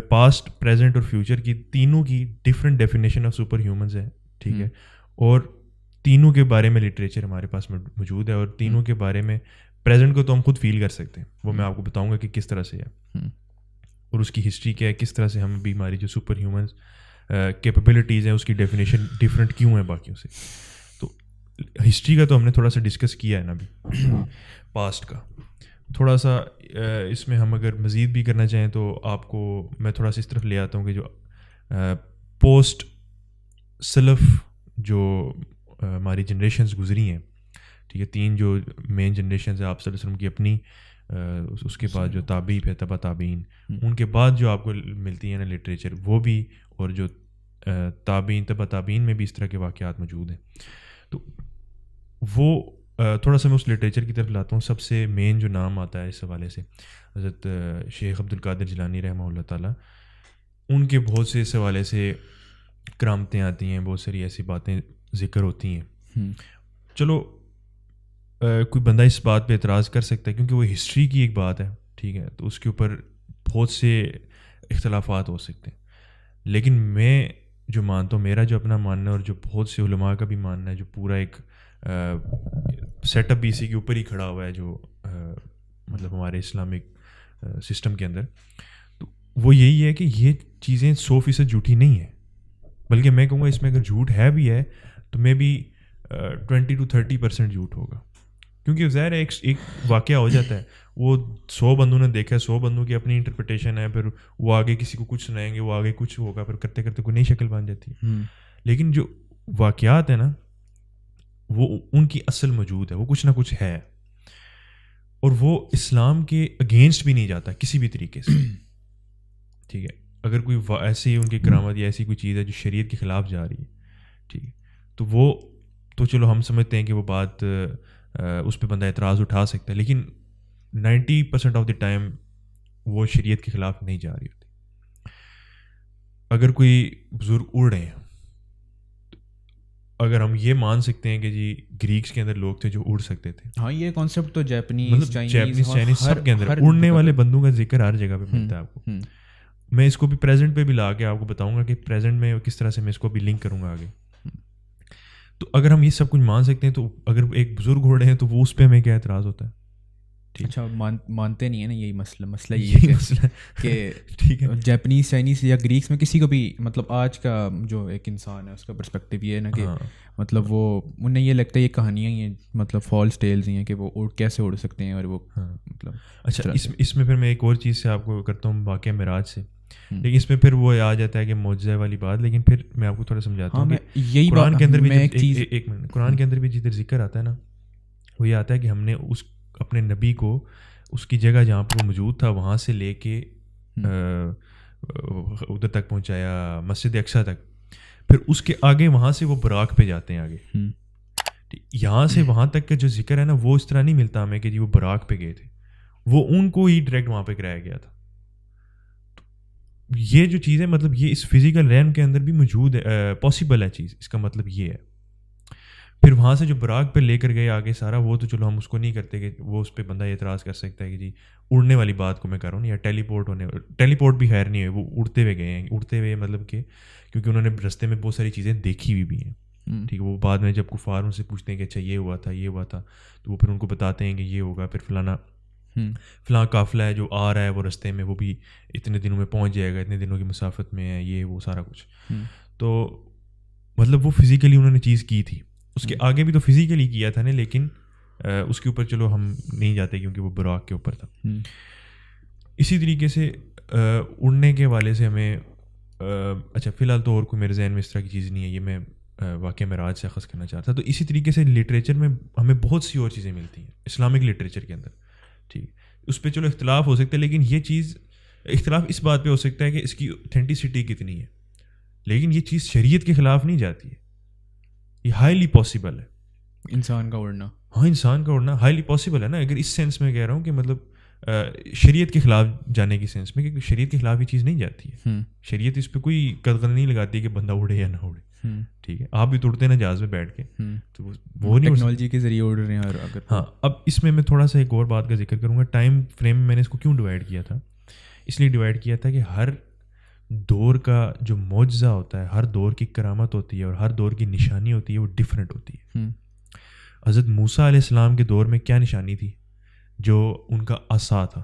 پاسٹ, پریزنٹ اور فیوچر کی تینوں کی different definition of super humans ہے. ٹھیک ہے, اور تینوں کے بارے میں لٹریچر ہمارے پاس موجود ہے, اور تینوں کے بارے میں پریزنٹ کو تو ہم خود فیل کر سکتے ہیں, وہ میں آپ کو بتاؤں گا کہ کس طرح سے ہے, اور اس کی ہسٹری کیا ہے, کس طرح سے ہم بھی ہماری جو سپر ہیومنز کیپیبلٹیز ہیں اس کی ڈیفینیشن ڈفرینٹ کیوں ہے باقیوں سے. تو ہسٹری کا تو ہم نے تھوڑا سا ڈسکس کیا ہے نا ابھی, پاسٹ کا تھوڑا سا اس میں ہم اگر مزید بھی کرنا چاہیں تو آپ کو میں تھوڑا سا اس طرف لے آتا ہوں کہ جو پوسٹ سلف جو ہماری جنریشنز گزری ہیں, ٹھیک ہے, 3 جو مین جنریشنز ہیں آپ صلی اللہ علیہ وسلم کی اپنی, اس کے بعد جو تابعی ہے تبع تابعین, ان کے بعد جو آپ کو ملتی ہیں نا لٹریچر, وہ بھی, اور جو تابعین تبع تابعین میں بھی اس طرح کے واقعات موجود ہیں. تو وہ تھوڑا سا میں اس لٹریچر کی طرف لاتا ہوں. سب سے مین جو نام آتا ہے اس حوالے سے حضرت شیخ عبد القادر جیلانی رحمہ اللہ تعالیٰ, ان کے بہت سے اس حوالے سے کرامتیں آتی ہیں, بہت ساری ایسی باتیں ذکر ہوتی ہیں. چلو کوئی بندہ اس بات پہ اعتراض کر سکتا ہے کیونکہ وہ ہسٹری کی ایک بات ہے, ٹھیک ہے, تو اس کے اوپر بہت سے اختلافات ہو سکتے ہیں. لیکن میں جو مانتا ہوں, میرا جو اپنا ماننا ہے اور جو بہت سے علماء کا بھی ماننا ہے, جو پورا ایک سیٹ اپ اسی کے اوپر ہی کھڑا ہوا ہے جو مطلب ہمارے اسلامک سسٹم کے اندر, تو وہ یہی ہے کہ یہ چیزیں 100% جھوٹی نہیں ہیں, بلکہ میں کہوں گا اس میں اگر جھوٹ ہے بھی ہے تو میں بھی 20 to 30% جھوٹ ہوگا. کیونکہ ظاہر ہے ایک واقعہ ہو جاتا ہے, وہ 100 بندوں نے دیکھا ہے, 100 بندوں کی اپنی انٹرپریٹیشن ہے, پھر وہ آگے کسی کو کچھ سنائیں گے, وہ آگے کچھ ہوگا, پھر کرتے کرتے کوئی نئی شکل بن جاتی ہے. لیکن جو واقعات ہیں نا وہ ان کی اصل موجود ہے, وہ کچھ نہ کچھ ہے, اور وہ اسلام کے اگینسٹ بھی نہیں جاتا کسی بھی طریقے سے. ٹھیک ہے, اگر کوئی ایسی ان کی کرامت یا ایسی کوئی چیز ہے جو شریعت کے خلاف جا رہی ہے, ٹھیک ہے, تو وہ تو چلو ہم سمجھتے ہیں کہ وہ بات اس پہ بندہ اعتراض اٹھا سکتا ہے, لیکن 90% آف دی ٹائم وہ شریعت کے خلاف نہیں جا رہی ہوتی. اگر کوئی بزرگ اڑ رہے ہیں, اگر ہم یہ مان سکتے ہیں کہ جی گریکس کے اندر لوگ تھے جو اڑ سکتے تھے, ہاں یہ کانسیپٹ تو جیپنیز چائنیز سب کے اندر اڑنے والے بندوں کا ذکر ہر جگہ پہ ملتا ہے آپ کو. میں اس کو بھی پریزنٹ پہ بھی لا کے آپ کو بتاؤں گا کہ پریزنٹ میں کس طرح سے میں اس کو بھی لنک کروں گا آگے. تو اگر ہم یہ سب کچھ مان سکتے ہیں تو اگر ایک بزرگ اڑ رہے ہیں تو وہ اس پہ ہمیں کیا اعتراض ہوتا ہے؟ اچھا مانتے نہیں ہیں نا, یہی مسئلہ یہ ہے کہ ٹھیک ہے جیپنیز, چائنیز یا گریکس میں کسی کو بھی مطلب آج کا جو ایک انسان ہے اس کا پرسپیکٹیو یہ ہے نا کہ مطلب وہ انہیں یہ لگتا ہے یہ کہانیاں ہی ہیں, مطلب فالس ٹیلز ہی ہیں کہ وہ کیسے اڑ سکتے ہیں, اور وہ مطلب. اچھا اس میں پھر میں ایک اور چیز سے آپ کو کرتا ہوں, واقعہ معراج سے, لیکن اس میں پھر وہ آ جاتا ہے کہ معجزہ والی بات. لیکن پھر میں آپ کو تھوڑا سمجھاتا ہوں کہ یہی قرآن کے اندر بھی ایک منٹ, قرآن کے اندر بھی جدھر ذکر آتا ہے نا, وہ یہ آتا ہے کہ ہم نے اس اپنے نبی کو اس کی جگہ جہاں پر وہ موجود تھا وہاں سے لے کے ادھر تک پہنچایا, مسجد اقصیٰ تک. پھر اس کے آگے وہاں سے وہ براق پہ جاتے ہیں آگے. یہاں سے وہاں تک کا جو ذکر ہے نا وہ اس طرح نہیں ملتا ہمیں کہ جی وہ براق پہ گئے تھے, وہ ان کو ہی ڈائریکٹ وہاں پہ کرایا گیا تھا. یہ جو چیز ہے مطلب یہ اس فزیکل ریم کے اندر بھی موجود ہے, پاسبل ہے چیز, اس کا مطلب یہ ہے. پھر وہاں سے جو براق پہ لے کر گئے آگے سارا, وہ تو چلو ہم اس کو نہیں کرتے کہ وہ اس پہ بندہ اعتراض کر سکتا ہے کہ جی اڑنے والی بات کو میں کر رہا ہوں, یا ٹیلی پورٹ بھی خیر نہیں ہے, وہ اڑتے ہوئے گئے ہیں. اڑتے ہوئے مطلب کہ کیونکہ انہوں نے رستے میں بہت ساری چیزیں دیکھی ہوئی بھی ہیں, ٹھیک ہے. وہ بعد میں جب کفار ان سے پوچھتے ہیں کہ اچھا یہ ہوا تھا یہ ہوا تھا, تو وہ پھر ان کو بتاتے ہیں کہ یہ ہوگا, پھر فلاں قافلہ ہے جو آ رہا ہے وہ رستے میں, وہ بھی اتنے دنوں میں پہنچ جائے گا, اتنے دنوں کی مسافت میں ہے, یہ وہ سارا کچھ. تو مطلب وہ فزیکلی انہوں نے چیز کی تھی. اس کے آگے بھی تو فزیکلی کیا تھا نا, لیکن اس کے اوپر چلو ہم نہیں جاتے کیونکہ وہ براق کے اوپر تھا. اسی طریقے سے اڑنے کے حوالے سے ہمیں اچھا فی الحال تو اور کوئی میرے ذہن میں اس طرح کی چیز نہیں ہے, یہ میں واقعہ معراج سے اخذ کرنا چاہتا. تو اسی طریقے سے لٹریچر میں ہمیں بہت سی اور چیزیں ملتی ہیں اسلامک لٹریچر کے اندر. ٹھیک, اس پہ چلو اختلاف ہو سکتا ہے, لیکن یہ چیز اختلاف اس بات پہ ہو سکتا ہے کہ اس کی اوتھینٹسٹی کتنی ہے, لیکن یہ چیز شریعت کے خلاف نہیں جاتی ہے. یہ ہائیلی پاسبل ہے انسان کا اڑنا. ہاں, انسان کا اڑنا ہائیلی پاسبل ہے نا. اگر اس سینس میں کہہ رہا ہوں کہ مطلب شریعت کے خلاف جانے کی سینس میں, کیونکہ شریعت کے خلاف یہ چیز نہیں جاتی ہے. شریعت اس پہ کوئی قدغن نہیں لگاتی کہ بندہ اڑے یا نہ اڑے. ٹھیک ہے, آپ بھی تو اڑتے ہیں نا جہاز میں بیٹھ کے, تو وہ نہیں ٹیکنالوجی کے ذریعے اڑ رہے ہیں. اگر ہاں, اب اس میں تھوڑا سا ایک اور بات کا ذکر کروں گا. ٹائم فریم میں نے اس کو کیوں ڈیوائڈ کیا تھا, اس لیے ڈیوائڈ کیا تھا کہ ہر دور کا جو معجزہ ہوتا ہے, ہر دور کی کرامت ہوتی ہے اور ہر دور کی نشانی ہوتی ہے, وہ ڈفرینٹ ہوتی ہے. حضرت موسیٰ علیہ السلام کے دور میں کیا نشانی تھی, جو ان کا عصا تھا,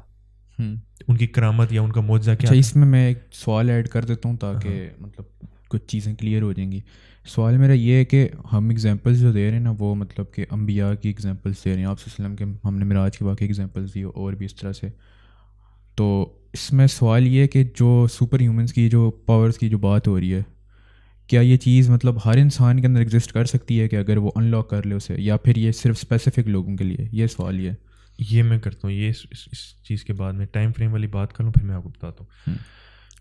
ان کی کرامت یا ان کا معجزہ کیا تھا. اس میں ایک سوال ایڈ کر دیتا ہوں تاکہ مطلب کچھ چیزیں کلیئر ہو جائیں گی. سوال میرا یہ ہے کہ ہم ایگزامپلس جو دے رہے ہیں نا, وہ مطلب کہ انبیاء کی ایگزامپلس دے رہے ہیں, آپ صلی اللہ علیہ وسلم کے ہم نے معراج کے واقعی ایگزامپلس دی اور بھی اس طرح سے. تو اس میں سوال یہ ہے کہ جو سپر ہیومنس کی جو پاورز کی جو بات ہو رہی ہے, کیا یہ چیز مطلب ہر انسان کے اندر ایگزسٹ کر سکتی ہے کہ اگر وہ ان لاک کر لے اسے, یا پھر یہ صرف اسپیسیفک لوگوں کے لیے؟ یہ سوال یہ میں کرتا ہوں. یہ اس چیز کے بعد میں ٹائم فریم والی بات کر لوں, پھر میں آپ کو بتاتا ہوں.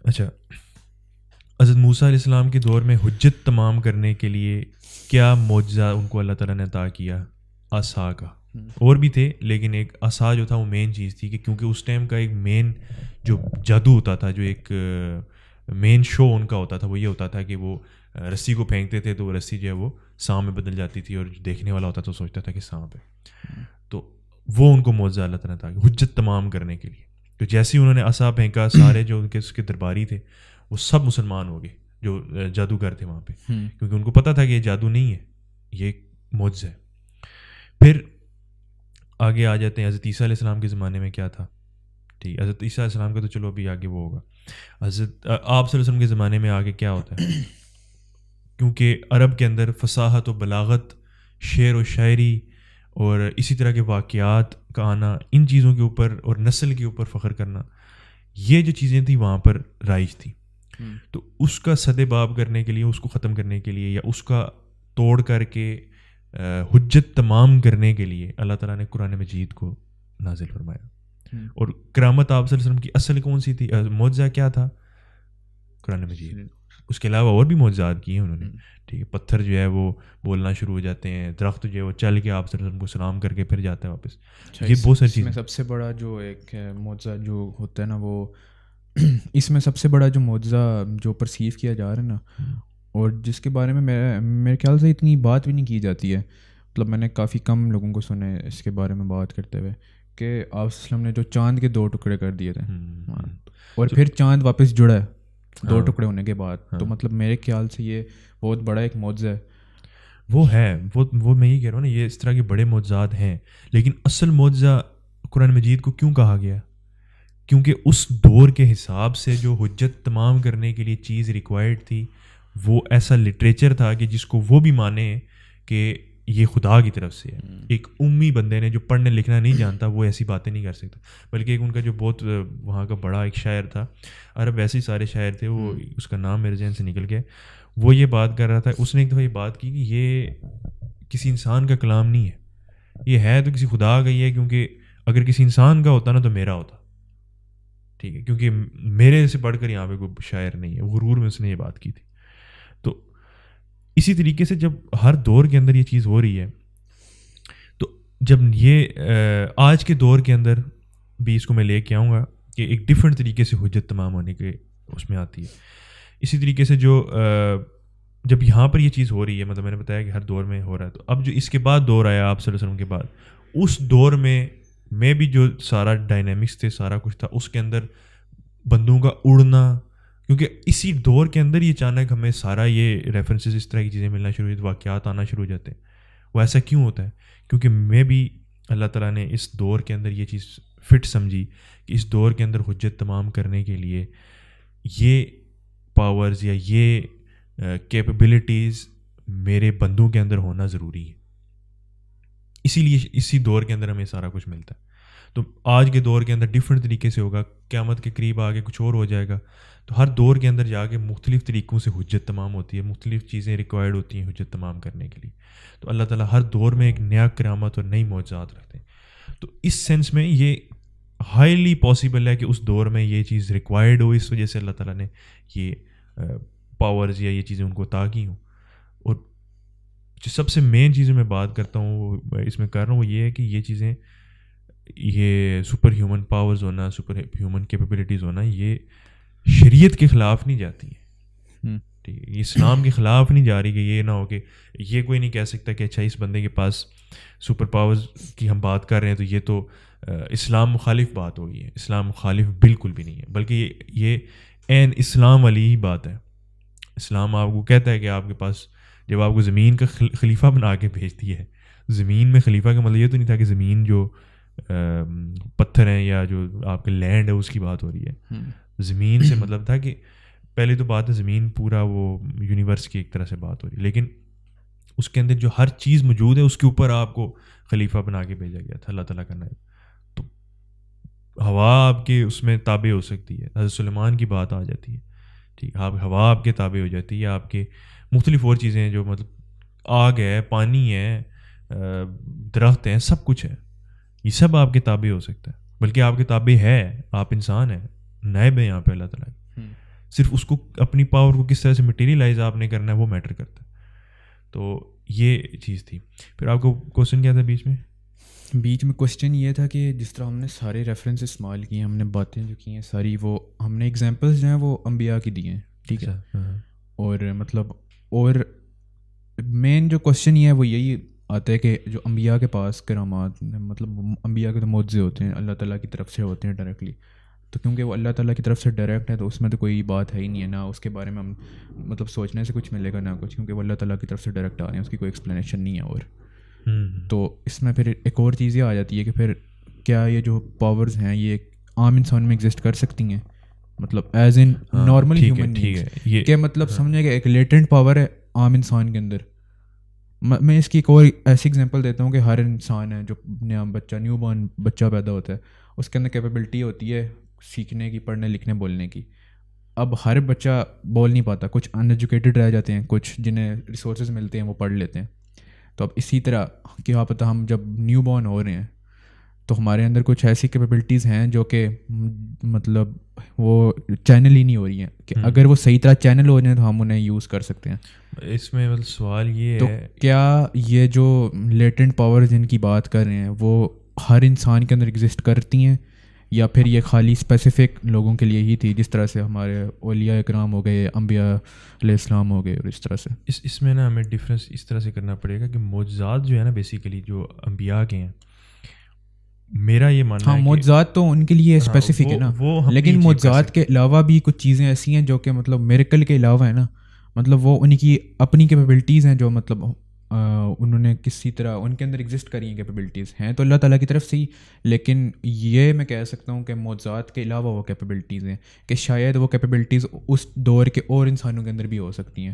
اچھا, حضرت موسیٰ علیہ السلام کے دور میں حجت تمام کرنے کے لیے کیا معجزہ ان کو اللہ تعالیٰ نے عطا کیا؟ عصا کا. اور بھی تھے, لیکن ایک عصا جو تھا وہ مین چیز تھی, کہ کیونکہ اس ٹائم کا ایک مین جو جادو ہوتا تھا, جو ایک مین شو ان کا ہوتا تھا, وہ یہ ہوتا تھا کہ وہ رسی کو پھینکتے تھے تو وہ رسی جو ہے وہ سانپ میں بدل جاتی تھی, اور جو دیکھنے والا ہوتا تھا وہ سوچتا تھا کہ سانپ ہے. تو وہ ان کو معجزہ اللہ تعالیٰ نے عطا کیا حجت تمام کرنے کے لیے. تو جیسے ہی انہوں نے عصا پھینکا, سارے جو ان کے اس کے درباری تھے وہ سب مسلمان ہو گئے, جو جادوگر تھے وہاں پہ, کیونکہ ان کو پتہ تھا کہ یہ جادو نہیں ہے, یہ ایک معجزہ ہے. پھر آگے آ جاتے ہیں حضرت عیسیٰ علیہ السلام کے زمانے میں کیا تھا. ٹھیک, حضرت عیسیٰ علیہ السلام کا تو چلو ابھی آگے وہ ہوگا. حضرت آپ صلی اللہ علیہ وسلم کے زمانے میں آگے کیا ہوتا ہے, کیونکہ عرب کے اندر فصاحت و بلاغت, شعر و شاعری اور اسی طرح کے واقعات کا آنا, ان چیزوں کے اوپر اور نسل کے اوپر فخر کرنا, یہ جو چیزیں تھیں وہاں پر رائج تھی. تو اس کا سد باب کرنے کے لیے, اس کو ختم کرنے کے لیے, یا اس کا توڑ کر کے حجت تمام کرنے کے لیے اللہ تعالیٰ نے قرآن مجید کو نازل فرمایا. اور کرامت آپ صلی اللہ علیہ وسلم کی اصل کون سی تھی, معجزہ کیا تھا؟ قرآن مجید. اس کے علاوہ اور بھی معجزات کیے ہیں انہوں نے. ٹھیک ہے, پتھر جو ہے وہ بولنا شروع ہو جاتے ہیں, درخت جو ہے وہ چل کے آپ صلی اللہ علیہ وسلم کو سلام کر کے پھر جاتا ہے واپس. یہ بہت ساری چیزیں. سب سے بڑا جو ایک معجزہ جو ہوتا ہے نا, وہ اس میں سب سے بڑا جو معجزہ جو پرسیو کیا جا رہا ہے نا, اور جس کے بارے میں میرے خیال سے اتنی بات بھی نہیں کی جاتی ہے, مطلب میں نے کافی کم لوگوں کو سنے اس کے بارے میں بات کرتے ہوئے, کہ آپ صلی اللہ علیہ وسلم نے جو چاند کے 2 ٹکڑے کر دیے تھے, اور پھر چاند واپس جڑا ہے 2 ٹکڑے ہونے کے بعد. تو مطلب میرے خیال سے یہ بہت بڑا ایک معجزہ ہے. وہ ہے, وہ میں یہ کہہ رہا ہوں نا, یہ اس طرح کے بڑے معجزات ہیں, لیکن اصل معجزہ قرآن مجید کو کیوں کہا گیا؟ کیونکہ اس دور کے حساب سے جو حجت تمام کرنے کے لیے چیز ریکوائرڈ تھی, وہ ایسا لٹریچر تھا کہ جس کو وہ بھی مانے کہ یہ خدا کی طرف سے ہے. ایک امی بندے نے جو پڑھنے لکھنا نہیں جانتا, وہ ایسی باتیں نہیں کر سکتا. بلکہ ایک ان کا جو بہت وہاں کا بڑا ایک شاعر تھا, عرب ویسے ہی سارے شاعر تھے, وہ اس کا نام میرے ذہن سے نکل گیا, وہ یہ بات کر رہا تھا. اس نے ایک دفعہ یہ بات کی کہ یہ کسی انسان کا کلام نہیں ہے, یہ ہے تو کسی خدا کا ہی ہے, کیونکہ اگر کسی انسان کا ہوتا نا تو میرا ہوتا. ٹھیک ہے, کیونکہ میرے سے پڑھ کر یہاں پہ کوئی شاعر نہیں ہے. غرور میں اس نے یہ بات کی تھی. تو اسی طریقے سے جب ہر دور کے اندر یہ چیز ہو رہی ہے, تو جب یہ آج کے دور کے اندر بھی اس کو میں لے کے آؤں گا کہ ایک ڈفرینٹ طریقے سے حجت تمام ہونے کے اس میں آتی ہے. اسی طریقے سے جو جب یہاں پر یہ چیز ہو رہی ہے, مطلب میں نے بتایا کہ ہر دور میں ہو رہا ہے, تو اب جو اس کے بعد دور آیا آپ صلی اللہ علیہ وسلم کے بعد, اس دور میں بھی جو سارا ڈائنامکس تھے, سارا کچھ تھا, اس کے اندر بندوں کا اڑنا, کیونکہ اسی دور کے اندر یہ اچانک ہمیں سارا یہ ریفرنسز اس طرح کی چیزیں ملنا شروع ہوئی, واقعات آنا شروع ہو جاتے ہیں. وہ ایسا کیوں ہوتا ہے؟ کیونکہ میں بھی اللہ تعالیٰ نے اس دور کے اندر یہ چیز فٹ سمجھی کہ اس دور کے اندر حجت تمام کرنے کے لیے یہ پاورز یا یہ کیپبلٹیز میرے بندوں کے اندر ہونا ضروری ہے. اسی لیے اسی دور کے اندر ہمیں سارا کچھ ملتا ہے. تو آج کے دور کے اندر ڈفرینٹ طریقے سے ہوگا, قیامت کے قریب آگے کچھ اور ہو جائے گا. تو ہر دور کے اندر جا کے مختلف طریقوں سے حجت تمام ہوتی ہے, مختلف چیزیں ریکوائرڈ ہوتی ہیں حجت تمام کرنے کے لیے. تو اللہ تعالیٰ ہر دور میں ایک نیا کرامت اور نئی معجزات رکھتے ہیں. تو اس سینس میں یہ ہائیلی پاسبل ہے کہ اس دور میں یہ چیز ریکوائرڈ ہو, اس وجہ سے اللہ تعالیٰ نے یہ پاورز یا یہ چیزیں ان کو عطا کی ہوں. اور جو سب سے مین چیزیں میں بات کرتا ہوں وہ اس میں کر رہا ہوں وہ یہ ہے کہ یہ چیزیں, یہ سپر ہیومن پاورز ہونا, سپر ہیومن کیپیبلٹیز ہونا, یہ شریعت کے خلاف نہیں جاتی ہیں. ٹھیک ہے, یہ اسلام کے خلاف نہیں جا رہی کہ یہ نہ ہو کہ یہ کوئی نہیں کہہ سکتا کہ اچھا اس بندے کے پاس سپر پاورز کی ہم بات کر رہے ہیں تو یہ تو اسلام مخالف بات ہوگی ہے. اسلام مخالف بالکل بھی نہیں ہے, بلکہ یہ عین اسلام والی ہی بات ہے. اسلام آپ کو کہتا ہے کہ آپ کے پاس جب آپ کو زمین کا خلیفہ بنا کے بھیجتی ہے, زمین میں خلیفہ کا مطلب یہ تو نہیں تھا کہ زمین جو پتھر ہیں یا جو آپ کے لینڈ ہے اس کی بات ہو رہی ہے. زمین سے مطلب تھا کہ پہلے تو بات ہے زمین پورا وہ یونیورس کی ایک طرح سے بات ہو رہی ہے, لیکن اس کے اندر جو ہر چیز موجود ہے اس کے اوپر آپ کو خلیفہ بنا کے بھیجا گیا تھا اللہ تعالیٰ کا نائب. تو ہوا آپ کے اس میں تابع ہو سکتی ہے, حضرت سلیمان کی بات آ جاتی ہے. ٹھیک, ہوا آپ کے تابع ہو جاتی ہے, آپ کے مختلف اور چیزیں جو مطلب آگ ہے, پانی ہے, درخت ہیں, سب کچھ ہے, یہ سب آپ کے تابع ہو سکتا ہے. بلکہ آپ کے تابع ہے, آپ انسان ہیں, نائب ہیں یہاں پہ اللہ تعالیٰ. صرف اس کو اپنی پاور کو کس طرح سے مٹیریلائز آپ نے کرنا ہے وہ میٹر کرتا ہے. تو یہ چیز تھی. پھر آپ کو کوشچن کیا تھا بیچ میں؟ بیچ میں کوشچن یہ تھا کہ جس طرح ہم نے سارے ریفرنس استعمال کیے, ہم نے باتیں جو کی ہیں ساری, وہ ہم نے ایگزامپلس جو ہیں وہ انبیاء کی دی ہیں. ٹھیک ہے, اور مطلب اور مین جو کوشچن یہ ہے وہ یہی آتا ہے کہ جو انبیاء کے پاس کرامات, مطلب انبیاء کے تو معجزے ہوتے ہیں اللہ تعالیٰ کی طرف سے ہوتے ہیں ڈائریکٹلی. تو کیونکہ وہ اللہ تعالیٰ کی طرف سے ڈائریکٹ ہے تو اس میں تو کوئی بات ہے ہی نہیں ہے, نہ اس کے بارے میں ہم مطلب سوچنے سے کچھ ملے گا نہ کچھ, کیونکہ وہ اللہ تعالیٰ کی طرف سے ڈائریکٹ آ رہے ہیں, اس کی کوئی ایکسپلینیشن نہیں ہے. اور تو اس میں پھر ایک اور چیز یہ آ جاتی ہے کہ پھر کیا یہ جو پاورز ہیں یہ عام انسان میں ایگزسٹ کر سکتی ہیں, مطلب ایز ان نارمل ہیومن بینگز, کہ مطلب سمجھے کہ ایک لیٹنٹ پاور ہے عام انسان کے اندر. میں اس کی ایک اور ایسی ایگزامپل دیتا ہوں کہ ہر انسان ہے جو نیا بچہ, نیو بورن بچہ پیدا ہوتا ہے, اس کے اندر کیپیبلٹی ہوتی ہے سیکھنے کی, پڑھنے لکھنے بولنے کی. اب ہر بچہ بول نہیں پاتا, کچھ ان ایجوکیٹڈ رہ جاتے ہیں, کچھ جنہیں ریسورسز ملتے ہیں وہ پڑھ لیتے ہیں. تو اب اسی طرح کیا پتہ ہم جب نیو بورن ہو رہے ہیں تو ہمارے اندر کچھ ایسی کیپیبلٹیز ہیں جو کہ مطلب وہ چینل ہی نہیں ہو رہی ہیں, کہ اگر وہ صحیح طرح چینل ہو جائیں تو ہم انہیں یوز کر سکتے ہیں. اس میں مطلب سوال یہ تو ہے کیا یہ جو لیٹنٹ پاور جن کی بات کر رہے ہیں وہ ہر انسان کے اندر ایگزسٹ کرتی ہیں, یا پھر یہ خالی اسپیسیفک لوگوں کے لیے ہی تھی, جس طرح سے ہمارے اولیاء اکرام ہو گئے, انبیاء علیہ السلام ہو گئے, اور اس طرح سے اس میں نا ہمیں ڈفرینس اس طرح سے کرنا پڑے گا کہ معجزات جو ہے نا بیسیکلی جو انبیاء کے ہیں, میرا یہ ماننا ہے معجزات تو ان کے لیے اسپیسیفک ہے نا, لیکن معجزات کے علاوہ بھی کچھ چیزیں ایسی ہیں جو کہ مطلب میریکل کے علاوہ ہے نا, مطلب وہ ان کی اپنی کیپیبلٹیز ہیں جو مطلب انہوں نے کسی طرح ان کے اندر ایگزسٹ کری ہیں, کیپیبلٹیز ہیں تو اللہ تعالیٰ کی طرف سے ہی. لیکن یہ میں کہہ سکتا ہوں کہ معجزات کے علاوہ وہ کیپیبلٹیز ہیں کہ شاید وہ کیپیبلٹیز اس دور کے اور انسانوں کے اندر بھی ہو سکتی ہیں.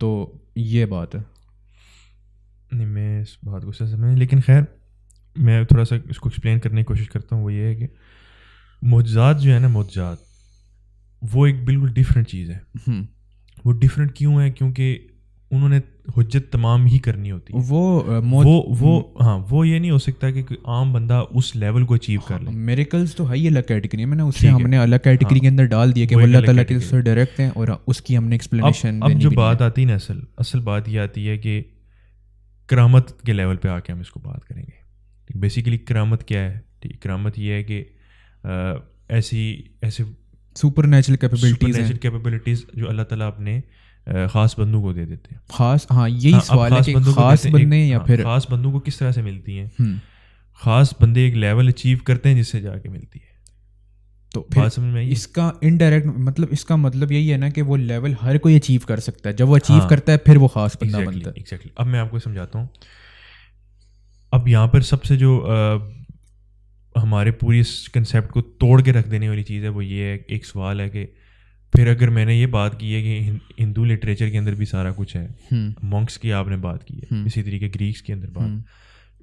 تو یہ بات ہے. نہیں, میں اس بات کو سمجھ, لیکن خیر میں تھوڑا سا اس کو ایکسپلین کرنے کی کوشش کرتا ہوں. وہ یہ ہے کہ معجزات جو ہے نا, معجزات وہ ایک بالکل ڈفرینٹ چیز ہے. وہ ڈفرینٹ کیوں ہے؟ کیونکہ انہوں نے حجت تمام ہی کرنی ہوتی ہے. وہ یہ نہیں ہو سکتا کہ کوئی عام بندہ اس لیول کو اچیو کر لے. میریکلز تو ہے ہی الگ کیٹیگری میں نا, اسے ہم نے الگ کیٹیگری کے اندر ڈال دیا کہ وہ اللہ تعالیٰ کے سے ڈائریکٹ ہیں, اور اس کی ہم نے ایکسپلینیشن. اب جو بات آتی ہے نا, اصل بات یہ آتی ہے کہ کرامت کے لیول پہ آ کے ہم اس کو بات کریں گے. بیسیکلی کرامت کیا ہے؟ کرامت یہ ہے کہ ایسے سپر نیچرل کیپیبلٹیز جو اللہ تعالیٰ اپنے خاص بندوں کو دے دیتے ہیں. خاص, ہاں یہی سوال ہے کہ خاص بندے یا پھر خاص بندوں کو کس طرح سے ملتی ہیں؟ خاص بندے ایک لیول اچیو کرتے ہیں جس سے جا کے ملتی ہے. تو پھر اس کا انڈائریکٹ مطلب اس کا مطلب یہی ہے نا کہ وہ لیول ہر کوئی اچیو کر سکتا ہے. جب وہ اچیو کرتا ہے پھر وہ خاص بندہ بنتا ہے. ایگزیکٹلی. اب میں آپ کو سمجھاتا ہوں. اب یہاں پر سب سے جو ہمارے پوری اس کنسیپٹ کو توڑ کے رکھ دینے والی چیز ہے وہ یہ ہے, ایک سوال ہے کہ پھر اگر میں نے یہ بات کی ہے کہ ہندو لٹریچر کے اندر بھی سارا کچھ ہے, مونکس کی آپ نے بات کی ہے, اسی طریقے گریکس کے اندر بات,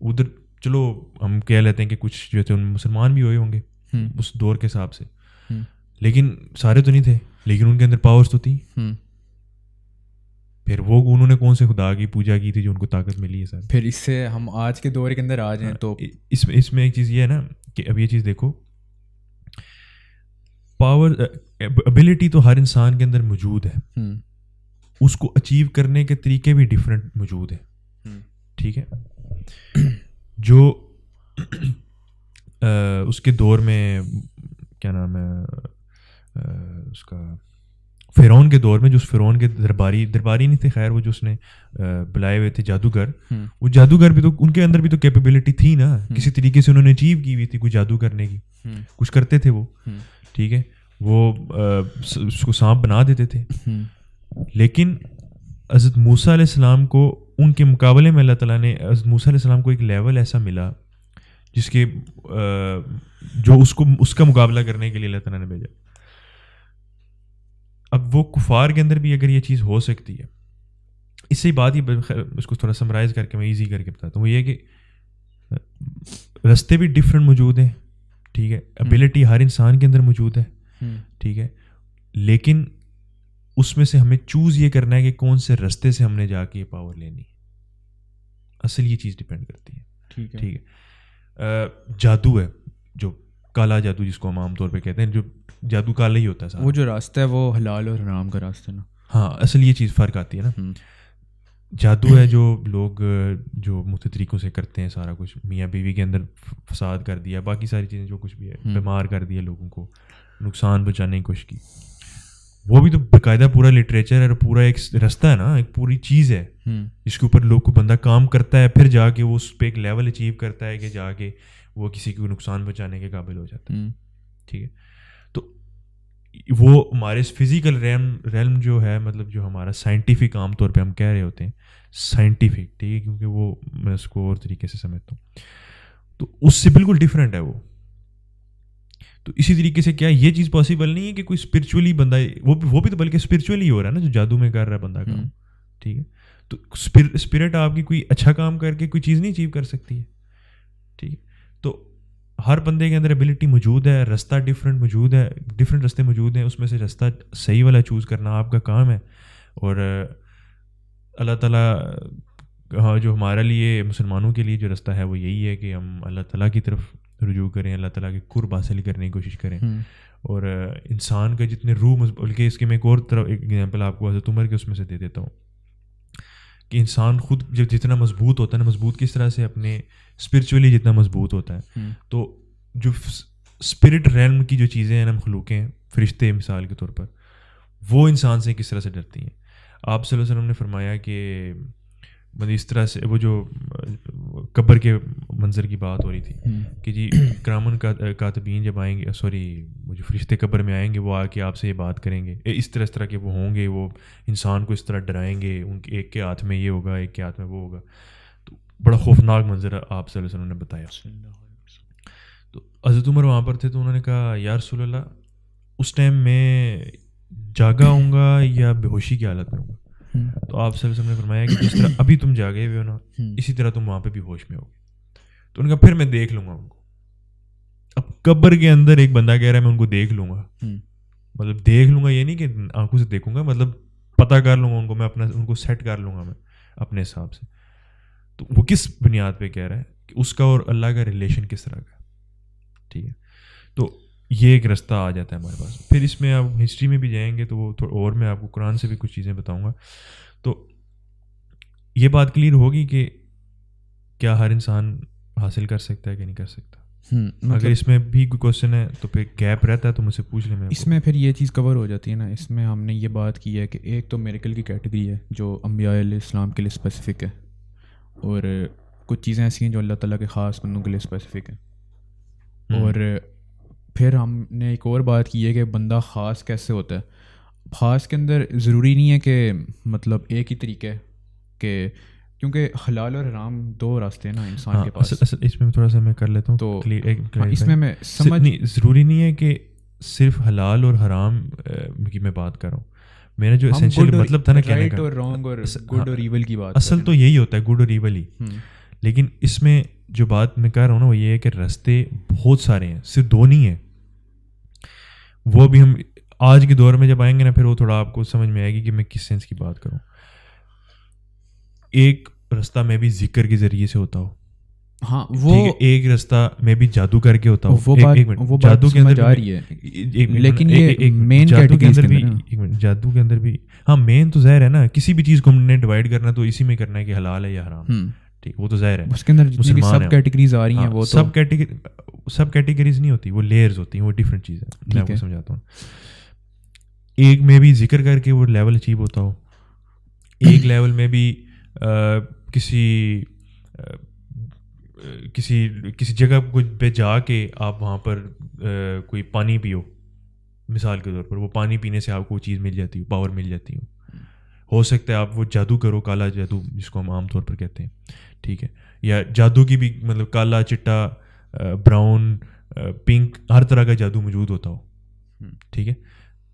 ادھر چلو ہم کہہ لیتے ہیں کہ کچھ جو تھے ان مسلمان بھی ہوئے ہوں گے اس دور کے حساب سے, لیکن سارے تو نہیں تھے, لیکن ان کے اندر پاورز تو تھی. پھر وہ انہوں نے کون سے خدا کی پوجا کی تھی جو ان کو طاقت ملی ہے سر. پھر اس سے ہم آج کے دور کے اندر آ جائیں تو اس میں ایک چیز یہ ہے نا کہ اب یہ چیز دیکھو, پاور ابیلٹی تو ہر انسان کے اندر موجود ہے, اس کو اچیو کرنے کے طریقے بھی ڈفرینٹ موجود ہیں. ٹھیک ہے, جو اس کے دور میں کیا نام ہے اس کا, فرعون کے دور میں, جو اس فرعون کے درباری نہیں تھے خیر, وہ جو اس نے بلائے ہوئے تھے جادوگر, وہ جادوگر بھی تو ان کے اندر بھی تو کیپیبلٹی تھی نا, کسی طریقے سے انہوں نے اچیو کی ہوئی تھی کوئی جادو کرنے کی, کچھ کرتے تھے وہ. ٹھیک ہے, وہ اس کو سانپ بنا دیتے تھے. لیکن حضرت موسیٰ علیہ السلام کو ان کے مقابلے میں اللہ تعالیٰ نے حضرت موسیٰ علیہ السلام کو ایک لیول ایسا ملا جس کے جو اس کا مقابلہ کرنے کے لیے اللہ تعالیٰ نے بھیجا. اب وہ کفار کے اندر بھی اگر یہ چیز ہو سکتی ہے, اس سے بات ہی اس کو تھوڑا سمرائز کر کے میں ایزی کر کے بتاتا ہوں, وہ یہ کہ رستے بھی ڈفرینٹ موجود ہیں. ٹھیک ہے, ابیلٹی ہر انسان کے اندر موجود ہے. ٹھیک ہے, لیکن اس میں سے ہمیں چوز یہ کرنا ہے کہ کون سے رستے سے ہم نے جا کے یہ پاور لینی ہے. اصل یہ چیز ڈپینڈ کرتی ہے. ٹھیک ہے, جادو ہے جو کالا جادو جس کو ہم عام طور پہ کہتے ہیں, جو جادو کالا ہی ہوتا ہے, وہ جو راستہ ہے وہ حلال اور حرام کا راستہ نا. ہاں, اصل یہ چیز فرق آتی ہے نا. جادو ہے جو لوگ جو مختلف طریقوں سے کرتے ہیں سارا کچھ, میاں بیوی کے اندر فساد کر دیا, باقی ساری چیزیں جو کچھ بھی ہے, بیمار کر دیا, لوگوں کو نقصان پہنچانے کی کوشش کی, وہ بھی تو باقاعدہ پورا لٹریچر ہے, پورا ایک رستہ ہے نا, ایک پوری چیز ہے جس کے اوپر لوگ کو بندہ کام کرتا ہے, پھر جا کے وہ اس پہ ایک لیول اچیو کرتا ہے کہ جا کے وہ کسی کو نقصان پہنچانے کے قابل ہو جاتا ہے. ٹھیک ہے, تو وہ ہمارے فزیکل ریلم جو ہے, مطلب جو ہمارا سائنٹیفک عام طور پہ ہم کہہ رہے ہوتے ہیں سائنٹیفک, ٹھیک ہے, کیونکہ وہ میں اس کو اور طریقے سے سمجھتا ہوں, تو اس سے بالکل ڈفرینٹ ہے وہ. تو اسی طریقے سے کیا یہ چیز پاسبل نہیں ہے کہ کوئی اسپرچولی بندہ, وہ بھی تو بلکہ اسپرچولی ہو رہا ہے نا جو جادو میں کر رہا ہے بندہ کام. ٹھیک ہے, تو اسپرٹ آپ کی کوئی اچھا کام کر کے کوئی چیز نہیں اچیو کر سکتی ہے. ٹھیک ہے, تو ہر بندے کے اندر ایبلٹی موجود ہے, رستہ ڈفرینٹ موجود ہے, ڈفرینٹ رستے موجود ہیں, اس میں سے رستہ صحیح والا چوز کرنا آپ کا کام ہے. اور اللہ تعالیٰ جو ہمارے لیے مسلمانوں کے لیے جو رستہ ہے وہ یہی ہے کہ ہم اللہ تعالیٰ کی طرف رجوع کریں, اللہ تعالیٰ کے قرب حاصل کرنے کی کوشش کریں. اور انسان کا جتنے روح بلکہ اس کے میں ایک اور طرف ایک ایگزامپل آپ کو حضرت عمر کے اس میں سے دے دیتا ہوں کہ انسان خود جب جتنا مضبوط ہوتا ہے نا, مضبوط کس طرح سے اپنے اسپرچولی جتنا مضبوط ہوتا ہے, تو جو اسپرٹ ریلم کی جو چیزیں ہیں نا, مخلوقیں, فرشتے مثال کے طور پر, وہ انسان سے کس طرح سے ڈرتی ہیں. آپ صلی اللہ علیہ وسلم نے فرمایا کہ مطلب اس طرح سے وہ جو قبر کے منظر کی بات ہو رہی تھی کہ جی کرامن کاتبین جب آئیں گے, سوری وہ جو فرشتے قبر میں آئیں گے وہ آ کے آپ سے یہ بات کریں گے, اس طرح کے وہ ہوں گے, وہ انسان کو اس طرح ڈرائیں گے, ان کے ایک کے ہاتھ میں یہ ہوگا, ایک کے ہاتھ میں وہ ہوگا. تو بڑا خوفناک منظر آپ صلی اللہ علیہ وسلم نے بتایا. تو حضرت عمر وہاں پر تھے, تو انہوں نے کہا یا رسول اللہ اس ٹائم میں جاگا ہوں گا یا بے ہوشی کی حالت میں ہوں گا. تو آپ صلی اللہ علیہ وسلم نے فرمایا کہ جس طرح ابھی تم جاگے ہوئے ہو نا, اسی طرح تم وہاں پہ بھی ہوش میں ہوگے. تو ان کا پھر میں دیکھ لوں گا ان کو. اب قبر کے اندر ایک بندہ کہہ رہا ہے میں ان کو دیکھ لوں گا, مطلب دیکھ لوں گا یہ نہیں کہ آنکھوں سے دیکھوں گا, مطلب پتہ کر لوں گا ان کو, میں اپنا ان کو سیٹ کر لوں گا میں اپنے حساب سے. تو وہ کس بنیاد پہ کہہ رہا ہے کہ اس کا اور اللہ کا ریلیشن کس طرح کا. ٹھیک ہے, تو یہ ایک رستہ آ جاتا ہے ہمارے پاس. پھر اس میں آپ ہسٹری میں بھی جائیں گے تو وہ اور میں آپ کو قرآن سے بھی کچھ چیزیں بتاؤں گا. تو یہ بات کلیئر ہوگی کہ کیا ہر انسان حاصل کر سکتا ہے کہ نہیں کر سکتا. اگر اس میں بھی کوئی کوشچن ہے تو پھر گیپ رہتا ہے تو مجھ سے پوچھ لیں. اس میں پھر یہ چیز کور ہو جاتی ہے نا, اس میں ہم نے یہ بات کی ہے کہ ایک تو میریکل کی کیٹیگری ہے جو انبیاء علیہ السلام کے لیے اسپیسیفک ہے, اور کچھ چیزیں ایسی ہیں جو اللہ تعالیٰ کے خاص بندوں کے لیے اسپیسیفک ہیں. اور پھر ہم نے ایک اور بات کی ہے کہ بندہ خاص کیسے ہوتا ہے. خاص کے اندر ضروری نہیں ہے کہ مطلب ایک ہی طریقہ ہے کہ کیونکہ حلال اور حرام دو راستے ہیں نا انسان کے پاس. اصل اس میں تھوڑا سا میں کر لیتا ہوں تو اس میں سمجھ ضروری نہیں ہے کہ صرف حلال اور حرام کی میں بات کر رہا ہوں. میرا جو اسینشیل مطلب تھا نا کہنے کا اور رانگ اور گڈ اور ایول کی بات, اصل تو یہی ہوتا ہے گڈ اور ایول ہی. لیکن اس میں جو بات میں کہہ رہا ہوں نا وہ یہ ہے کہ راستے بہت سارے ہیں, صرف دو نہیں ہیں. وہ بھی ہم آج کے دور میں جب آئیں گے نا پھر وہ تھوڑا آپ کو سمجھ میں آئے گی کہ میں کس سینس کی بات کروں. ایک راستہ میں بھی ذکر کے ذریعے سے ہوتا ہو, ہاں وہ ایک راستہ میں بھی جادو کر کے ہوتا ہو. وہ جادو کے اندر آ رہی ہے, لیکن یہ مین کیٹیگریز کے اندر جادو کے اندر بھی ہاں مین تو ظاہر ہے نا, کسی بھی چیز کو ہم نے ڈیوائڈ کرنا تو اسی میں کرنا ہے کہ حلال ہے یا حرام. ٹھیک, وہ تو ظاہر ہے. اس کے اندر جتنی بھی سب کیٹیگریز آ رہی ہیں وہ سب کیٹیگریز نہیں ہوتی, وہ لیئرز ہوتی ہیں, وہ ڈفرینٹ چیز ہے. میں آپ کو سمجھاتا ہوں. ایک میں بھی ذکر کر کے وہ لیول اچیو ہوتا ہو, ایک لیول میں بھی کسی جگہ پہ جا کے آپ وہاں پر کوئی پانی پیو, مثال کے طور پر وہ پانی پینے سے آپ کو وہ چیز مل جاتی ہو, پاور مل جاتی ہو سکتا ہے آپ وہ جادو کرو, کالا جادو جس کو ہم عام طور پر کہتے ہیں. ٹھیک ہے, یا جادو کی بھی مطلب کالا, چٹا, براؤن, پنک, ہر طرح کا جادو موجود ہوتا ہو. ٹھیک ہے,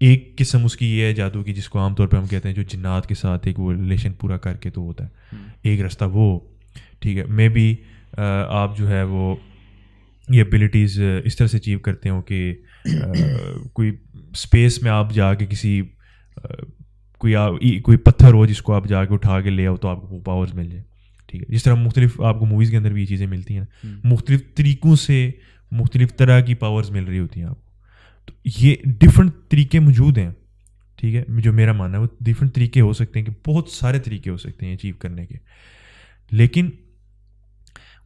ایک قسم اس کی یہ ہے جادو کی جس کو عام طور پہ ہم کہتے ہیں جو جنات کے ساتھ ایک وہ ریلیشن پورا کر کے تو ہوتا ہے, ایک راستہ وہ. ٹھیک ہے, میں بھی آپ جو ہے وہ یہ ایبلٹیز اس طرح سے اچیو کرتے ہوں کہ کوئی اسپیس میں آپ جا کے کسی کوئی پتھر ہو جس کو آپ جا کے اٹھا کے لے آؤ تو آپ کو وہ پاورز مل جائے. ٹھیک ہے, جس طرح مختلف آپ کو موویز کے اندر بھی یہ چیزیں ملتی ہیں, مختلف طریقوں سے مختلف طرح کی پاورز مل رہی ہوتی ہیں آپ کو. تو یہ ڈفرینٹ طریقے موجود ہیں. ٹھیک ہے, جو میرا ماننا ہے وہ ڈفرینٹ طریقے ہو سکتے ہیں, کہ بہت سارے طریقے ہو سکتے ہیں اچیو کرنے کے. لیکن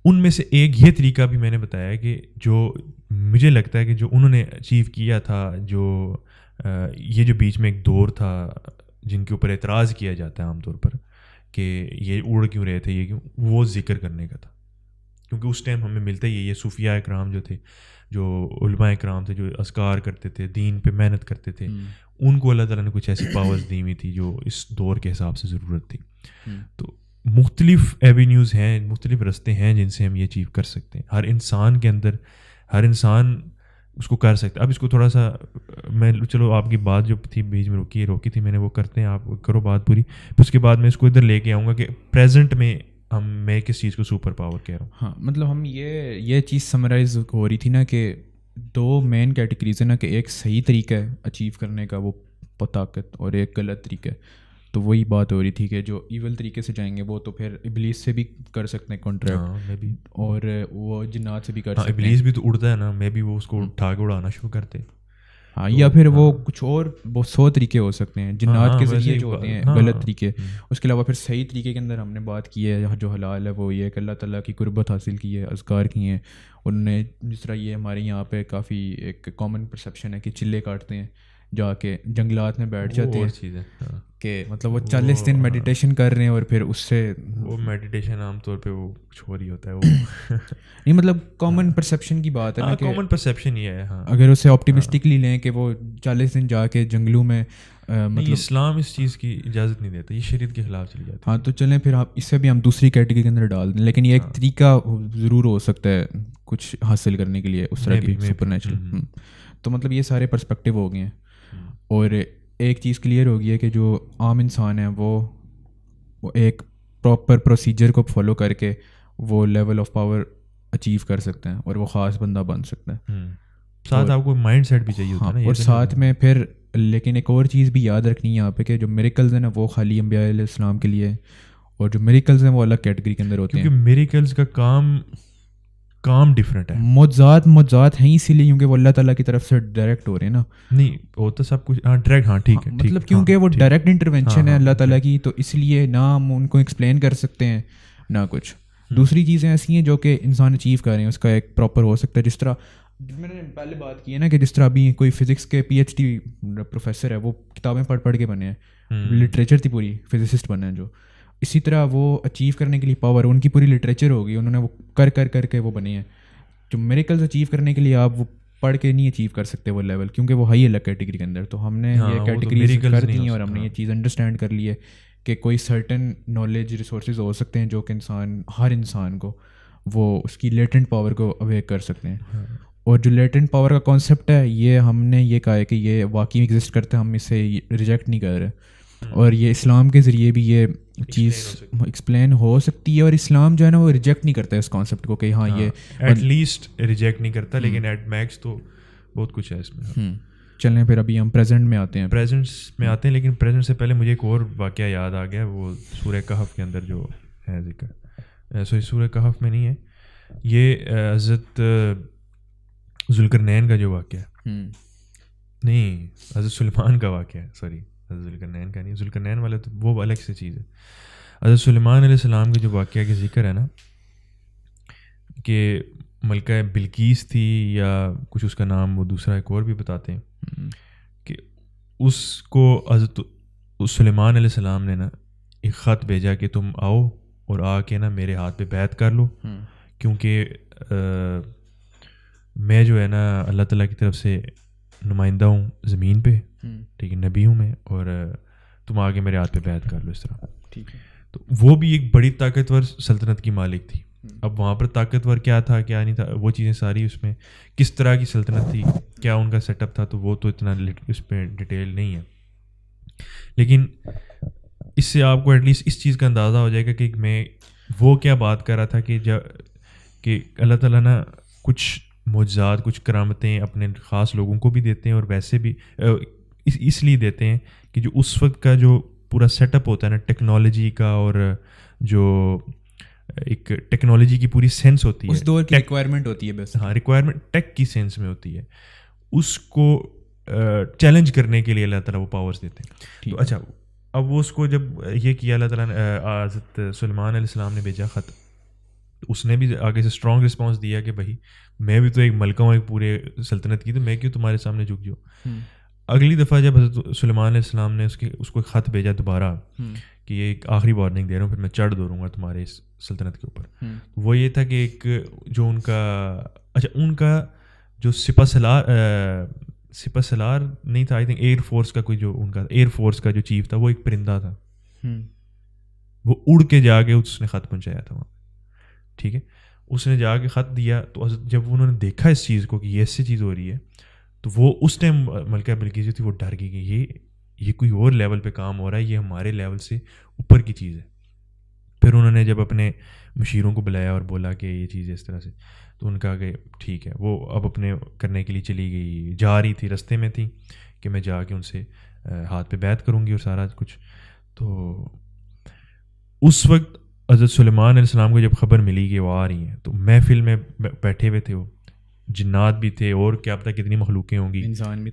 ان میں سے ایک یہ طریقہ بھی میں نے بتایا کہ جو مجھے لگتا ہے کہ جو انہوں نے اچیو کیا تھا, جو یہ جو بیچ میں ایک دور تھا جن کے اوپر اعتراض کیا جاتا ہے عام طور پر کہ یہ اڑ کیوں رہے تھے, یہ کیوں, وہ ذکر کرنے کا تھا. کیونکہ اس ٹائم ہمیں ملتا ہی یہ صوفیاء اکرام جو تھے, جو علماء اکرام تھے, جو اذکار کرتے تھے, دین پہ محنت کرتے تھے, ان کو اللہ تعالیٰ نے کچھ ایسی پاورز دی ہوئی تھی جو اس دور کے حساب سے ضرورت تھی. تو مختلف ایوینیوز ہیں, مختلف راستے ہیں جن سے ہم یہ اچیو کر سکتے ہیں. ہر انسان کے اندر, ہر انسان اس کو کر سکتا ہے. اب اس کو تھوڑا سا میں, چلو آپ کی بات جو تھی بیچ میں روکی تھی میں نے, وہ کرتے ہیں, آپ کرو بات پوری. پھر اس کے بعد میں اس کو ادھر لے کے آؤں گا کہ پریزنٹ میں میں کس چیز کو سپر پاور کہہ رہا ہوں. ہاں مطلب ہم یہ چیز سمرائز ہو رہی تھی نا کہ دو مین کیٹیگریز ہیں نا, کہ ایک صحیح طریقہ ہے اچیو کرنے کا وہ طاقت, اور ایک غلط طریقہ ہے. تو وہی بات ہو رہی تھی کہ جو ایول طریقے سے جائیں گے وہ تو پھر ابلیس سے بھی کر سکتے ہیں کانٹریکٹ, اور وہ جنات سے بھی کر سکتے ہیں. ابلیس بھی تو اڑتا ہے نا, میں بھی وہ اس کو اٹھا کے اڑانا شروع کرتے. ہاں, یا پھر وہ کچھ اور بہت 100 طریقے ہو سکتے ہیں جنات کے ذریعے جو ہوتے ہیں غلط طریقے. اس کے علاوہ پھر صحیح طریقے کے اندر ہم نے بات کی ہے جو حلال ہے وہ یہ کہ اللہ تعالیٰ کی قربت حاصل کی ہے, اذکار کی ہیں انہوں نے. جس طرح یہ ہمارے یہاں پہ کافی ایک کامن پرسیپشن ہے کہ چلے کاٹتے ہیں جا کے جنگلات میں بیٹھ جاتے ہیں, کہ مطلب وہ 40 دن میڈیٹیشن کر رہے ہیں, اور پھر اس سے وہ میڈیٹیشن عام طور پہ وہ کچھ اور ہی ہوتا ہے. وہ نہیں مطلب کامن پرسیپشن کی بات ہے نا, کامن پرسیپشن یہ ہے. ہاں, اگر اسے آپٹیمسٹکلی لیں کہ وہ 40 دن جا کے جنگلوں میں, مطلب اسلام اس چیز کی اجازت نہیں دیتا, یہ شریعت کے خلاف چلی جاتی ہے. ہاں تو چلیں پھر آپ اس سے بھی ہم دوسری کیٹیگری کے اندر ڈال دیں, لیکن یہ ایک طریقہ ضرور ہو سکتا ہے کچھ حاصل کرنے کے لیے اس طرح کی سپر نیچرل. تو مطلب یہ سارے پرسپیکٹیو ہو گئے ہیں. اور ایک چیز کلیئر ہو گئی ہے کہ جو عام انسان ہیں وہ ایک پراپر پروسیجر کو فالو کر کے وہ لیول آف پاور اچیو کر سکتے ہیں, اور وہ خاص بندہ بن سکتا ہے. ساتھ آپ کو مائنڈ سیٹ بھی چاہیے ہوتا ہے نا, اور ساتھ میں پھر لیکن ایک اور چیز بھی یاد رکھنی ہے یہاں پہ کہ جو میریکلز ہیں نا وہ خالی انبیاء علیہ السلام کے لیے, اور جو میریکلز ہیں وہ الگ کیٹیگری کے اندر ہوتے ہیں. کیونکہ میریکلز کا کام ڈفرینٹ ہے. معجزات ہیں اسی لیے کیونکہ وہ اللہ تعالیٰ کی طرف سے ڈائریکٹ ہو رہے ہیں نا. نہیں وہ تو سب کچھ ڈائریکٹ, ہاں ٹھیک ہے, مطلب کیونکہ وہ ڈائریکٹ انٹروینشن ہے اللہ تعالیٰ کی, تو اس لیے نہ ہم ان کو ایکسپلین کر سکتے ہیں نہ کچھ. دوسری چیزیں ایسی ہیں جو کہ انسان اچیو کر رہے ہیں, اس کا ایک پراپر ہو سکتا ہے. جس طرح میں نے پہلے بات کی ہے نا کہ جس طرح ابھی کوئی فزکس کے PhD پروفیسر ہے, وہ کتابیں پڑھ کے بنے ہیں, لٹریچر تھی پوری, فزسسٹ بنے ہیں جو. اسی طرح وہ اچیو کرنے کے لیے پاور, ان کی پوری لٹریچر ہوگی, انہوں نے وہ کر کے وہ بنے ہیں. جو میریکلز اچیو کرنے کے لیے آپ وہ پڑھ کے نہیں اچیو کر سکتے وہ لیول, کیونکہ وہ ہے الگ کیٹیگری کے اندر. تو ہم نے یہ کیٹیگریز کر دی ہیں اور ہم نے یہ چیز انڈرسٹینڈ کر لی ہے کہ کوئی سرٹن نالج ریسورسز ہو سکتے ہیں جو کہ ہر انسان کو وہ اس کی لیٹنٹ پاور کو اویک کر سکتے ہیں. اور جو لیٹنٹ پاور کا کانسیپٹ ہے یہ ہم نے یہ کہا ہے کہ یہ واقعی ایگزسٹ کرتا ہے, ہم اسے ریجیکٹ نہیں کر رہے. اور یہ اسلام کے ذریعے بھی یہ چیز ایکسپلین ہو سکتی ہے, اور اسلام جو ہے نا وہ ریجیکٹ نہیں کرتا ہے اس کانسیپٹ کو کہ ہاں یہ ایٹ لیسٹ ریجیکٹ نہیں کرتا, لیکن ایٹ میکس تو بہت کچھ ہے اس میں. چلیں پھر ابھی ہم پریزنٹ میں آتے ہیں. لیکن پریزنٹ سے پہلے مجھے ایک اور واقعہ یاد آ گیا, وہ سورہ کہف کے اندر جو ہے ذکر, سورہ کہف میں نہیں ہے یہ, حضرت ذوالقرنین کا جو واقعہ ہے, نہیں حضرت سلیمان کا واقعہ ہے, سوری حضرت ذوالقرنین کا نہیں, ذوالقرنین والا تو وہ الگ سی چیز ہے. حضرت سلیمان علیہ السلام کے جو واقعہ کا ذکر ہے نا, کہ ملکہ بلقیس تھی یا کچھ اس کا نام وہ دوسرا ایک اور بھی بتاتے ہیں, کہ اس کو حضرت سلیمان علیہ السلام نے نا ایک خط بھیجا کہ تم آؤ اور آ کے نا میرے ہاتھ پہ بیعت کر لو, کیونکہ میں جو ہے نا اللہ تعالیٰ کی طرف سے نمائندہ ہوں زمین پہ, ٹھیک ہے, نبی ہوں میں, اور تم آگے میرے ہاتھ پہ بیعت کر لو اس طرح. ٹھیک ہے, تو وہ بھی ایک بڑی طاقتور سلطنت کی مالک تھی. اب وہاں پر طاقتور کیا تھا کیا نہیں تھا وہ چیزیں ساری اس میں, کس طرح کی سلطنت تھی, کیا ان کا سیٹ اپ تھا, تو وہ تو اتنا اس پہ ڈیٹیل نہیں ہے. لیکن اس سے آپ کو ایٹ لیسٹ اس چیز کا اندازہ ہو جائے گا کہ میں وہ کیا بات کر رہا تھا, کہ اللہ تعالیٰ نا کچھ معجزات, کچھ کرامتیں اپنے خاص لوگوں کو بھی دیتے ہیں, اور ویسے بھی اس لیے دیتے ہیں کہ جو اس وقت کا جو پورا سیٹ اپ ہوتا ہے نا ٹیکنالوجی کا, اور جو ایک ٹیکنالوجی کی پوری سینس ہوتی ہے, اس دور کی ریکوائرمنٹ ہوتی ہے بس, ہاں ریکوائرمنٹ ٹیک کی سینس میں ہوتی ہے, اس کو چیلنج کرنے کے لیے اللہ تعالیٰ وہ پاورز دیتے ہیں. تو اچھا, اب وہ اس کو جب یہ کیا اللہ تعالیٰ نے, حضرت سلیمان علیہ السلام نے بھیجا خط, اس نے بھی آگے سے اسٹرانگ رسپانس دیا کہ بھائی میں بھی تو ایک ملکہ ہوں ایک پورے سلطنت کی, تو میں کیوں تمہارے سامنے جھک جاؤں. اگلی دفعہ جب حضرت سلیمان علیہ السلام نے اس کو خط بھیجا دوبارہ کہ یہ ایک آخری وارننگ دے رہا ہوں, پھر میں چڑھ دوروں گا تمہارے اس سلطنت کے اوپر. وہ یہ تھا کہ ایک جو ان کا جو سپہ سالار نہیں تھا, آئی تھنک ایئر فورس کا کوئی, جو ان کا ایئر فورس کا جو چیف تھا وہ ایک پرندہ تھا, وہ اڑ کے جا کے اس نے خط پہنچایا تھا وہاں. ٹھیک ہے, اس نے جا کے خط دیا, تو جب انہوں نے دیکھا اس چیز کو کہ یہ ایسی چیز ہو رہی ہے, تو وہ اس ٹائم ملکہ بلقیس جو تھی وہ ڈر گئی کہ یہ کوئی اور لیول پہ کام ہو رہا ہے, یہ ہمارے لیول سے اوپر کی چیز ہے. پھر انہوں نے جب اپنے مشیروں کو بلایا اور بولا کہ یہ چیز اس طرح سے, تو ان کا کہ ٹھیک ہے, وہ اب اپنے کرنے کے لیے چلی گئی, جا رہی تھی, رستے میں تھی کہ میں جا کے ان سے ہاتھ پہ بیعت کروں گی اور سارا کچھ. تو اس وقت حضرت سلیمان علیہ السلام کو جب خبر ملی کہ وہ آ رہی ہیں, تو محفل میں بیٹھے ہوئے تھے, وہ جنات بھی تھے اور کیا پتہ کتنی مخلوقیں ہوں گی,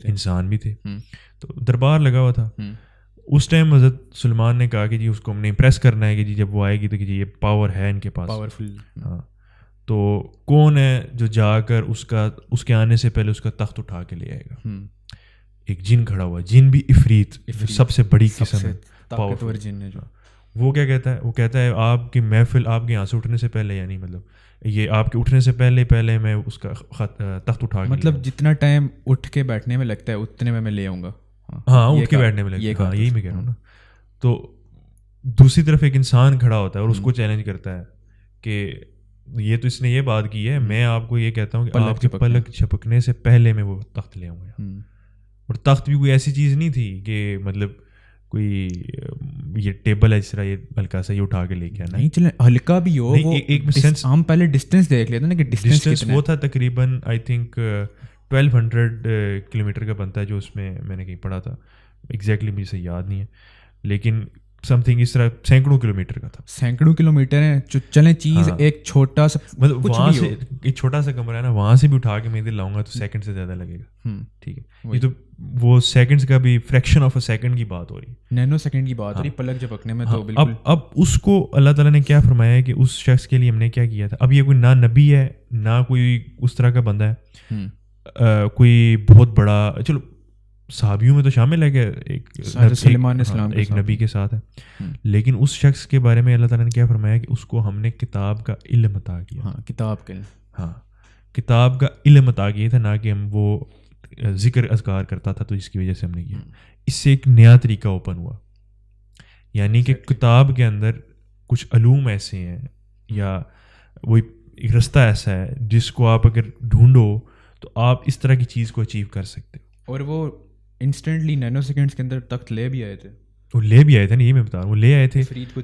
انسان بھی تھے, تو دربار لگا ہوا تھا. اس ٹائم حضرت سلیمان نے کہا کہ جی اس کو ہم نے امپریس کرنا ہے کہ جی جب وہ آئے گی تو کہ جی یہ پاور ہے ان کے پاس, پاورفل. ہاں, تو کون ہے جو جا کر اس کے آنے سے پہلے اس کا تخت اٹھا کے لے آئے گا. ایک جن کھڑا ہوا, جن بھی عفریت, سب سے بڑی قسم ہے, طاقتور جن ہے جو. وہ کیا کہتا ہے, وہ کہتا ہے آپ کی محفل آپ کے یہاں سے اٹھنے سے پہلے, یعنی مطلب یہ آپ کے اٹھنے سے پہلے میں اس کا تخت اٹھا کے, مطلب جتنا ٹائم اٹھ کے بیٹھنے میں لگتا ہے اتنے میں لے آؤں گا. ہاں, اٹھ کے بیٹھنے میں لگتا ہے, یہی میں کہہ رہا ہوں نا. تو دوسری طرف ایک انسان کھڑا ہوتا ہے اور اس کو چیلنج کرتا ہے کہ یہ تو اس نے یہ بات کی ہے, میں آپ کو یہ کہتا ہوں کہ آپ کے پلک چھپکنے سے پہلے میں وہ تخت لے آؤں گا. اور تخت بھی کوئی ایسی چیز نہیں تھی کہ مطلب کوئی یہ ٹیبل ہے جس طرح یہ ہلکا سا یہ اٹھا کے لے کے آنا, نہیں چلیں ہلکا بھی ہو, ایک سینس ہم پہلے ڈسٹینس دیکھ لیتے ہیں نا کہ ڈسٹینس وہ تھا تقریباً آئی تھنک 1200 کلومیٹر کا بنتا ہے, جو اس میں نے کہیں پڑھا تھا, ایگزیکٹلی مجھے صحیح یاد نہیں ہے, لیکن سم تھنگ اس طرح سینکڑوں کلومیٹر کا تھا. سینکڑوں کلومیٹر ہیں, چلیں چیز ایک چھوٹا سا, مطلب وہاں سے ایک چھوٹا سا کمرہ ہے نا, وہاں سے بھی اٹھا کے میں ادھر لاؤں گا تو سیکنڈ سے زیادہ لگے گا. ٹھیک ہے, یہ تو وہ سیکنڈز کا بھی فریکشن آف اے سیکنڈ کی بات ہو رہی, نینو سیکنڈ کی بات ہو رہی, پلک جھپکنے میں. تو بالکل اب اس کو اللہ تعالیٰ نے کیا فرمایا ہے کہ اس شخص کے لیے ہم نے کیا کیا تھا. اب یہ کوئی نہ نبی ہے نہ کوئی اس طرح کا بندہ ہے, کوئی بہت بڑا, چلو صحابیوں میں تو شامل ہے کہ ایک نبی کے ساتھ ہے, لیکن اس شخص کے بارے میں اللہ تعالیٰ نے کیا فرمایا کہ اس کو ہم نے کتاب کا علم عطا کیا. ہاں, کتاب کا علم. ہاں, کتاب کا علم عطا کیا تھا، نہ کہ ہم وہ ذکر اذکار کرتا تھا تو جس کی وجہ سے ہم نے کیا. اس سے ایک نیا طریقہ اوپن ہوا، یعنی کہ کتاب کے اندر کچھ علوم ایسے ہیں یا وہ ایک رستہ ایسا ہے جس کو آپ اگر ڈھونڈو تو آپ اس طرح کی چیز کو اچیو کر سکتے. اور وہ انسٹنٹلی نینو سیکنڈس کے اندر تخت لے بھی آئے تھے. وہ لے بھی آئے تھے نا، یہ میں بتا رہا ہوں، وہ لے آئے تھے فرید کو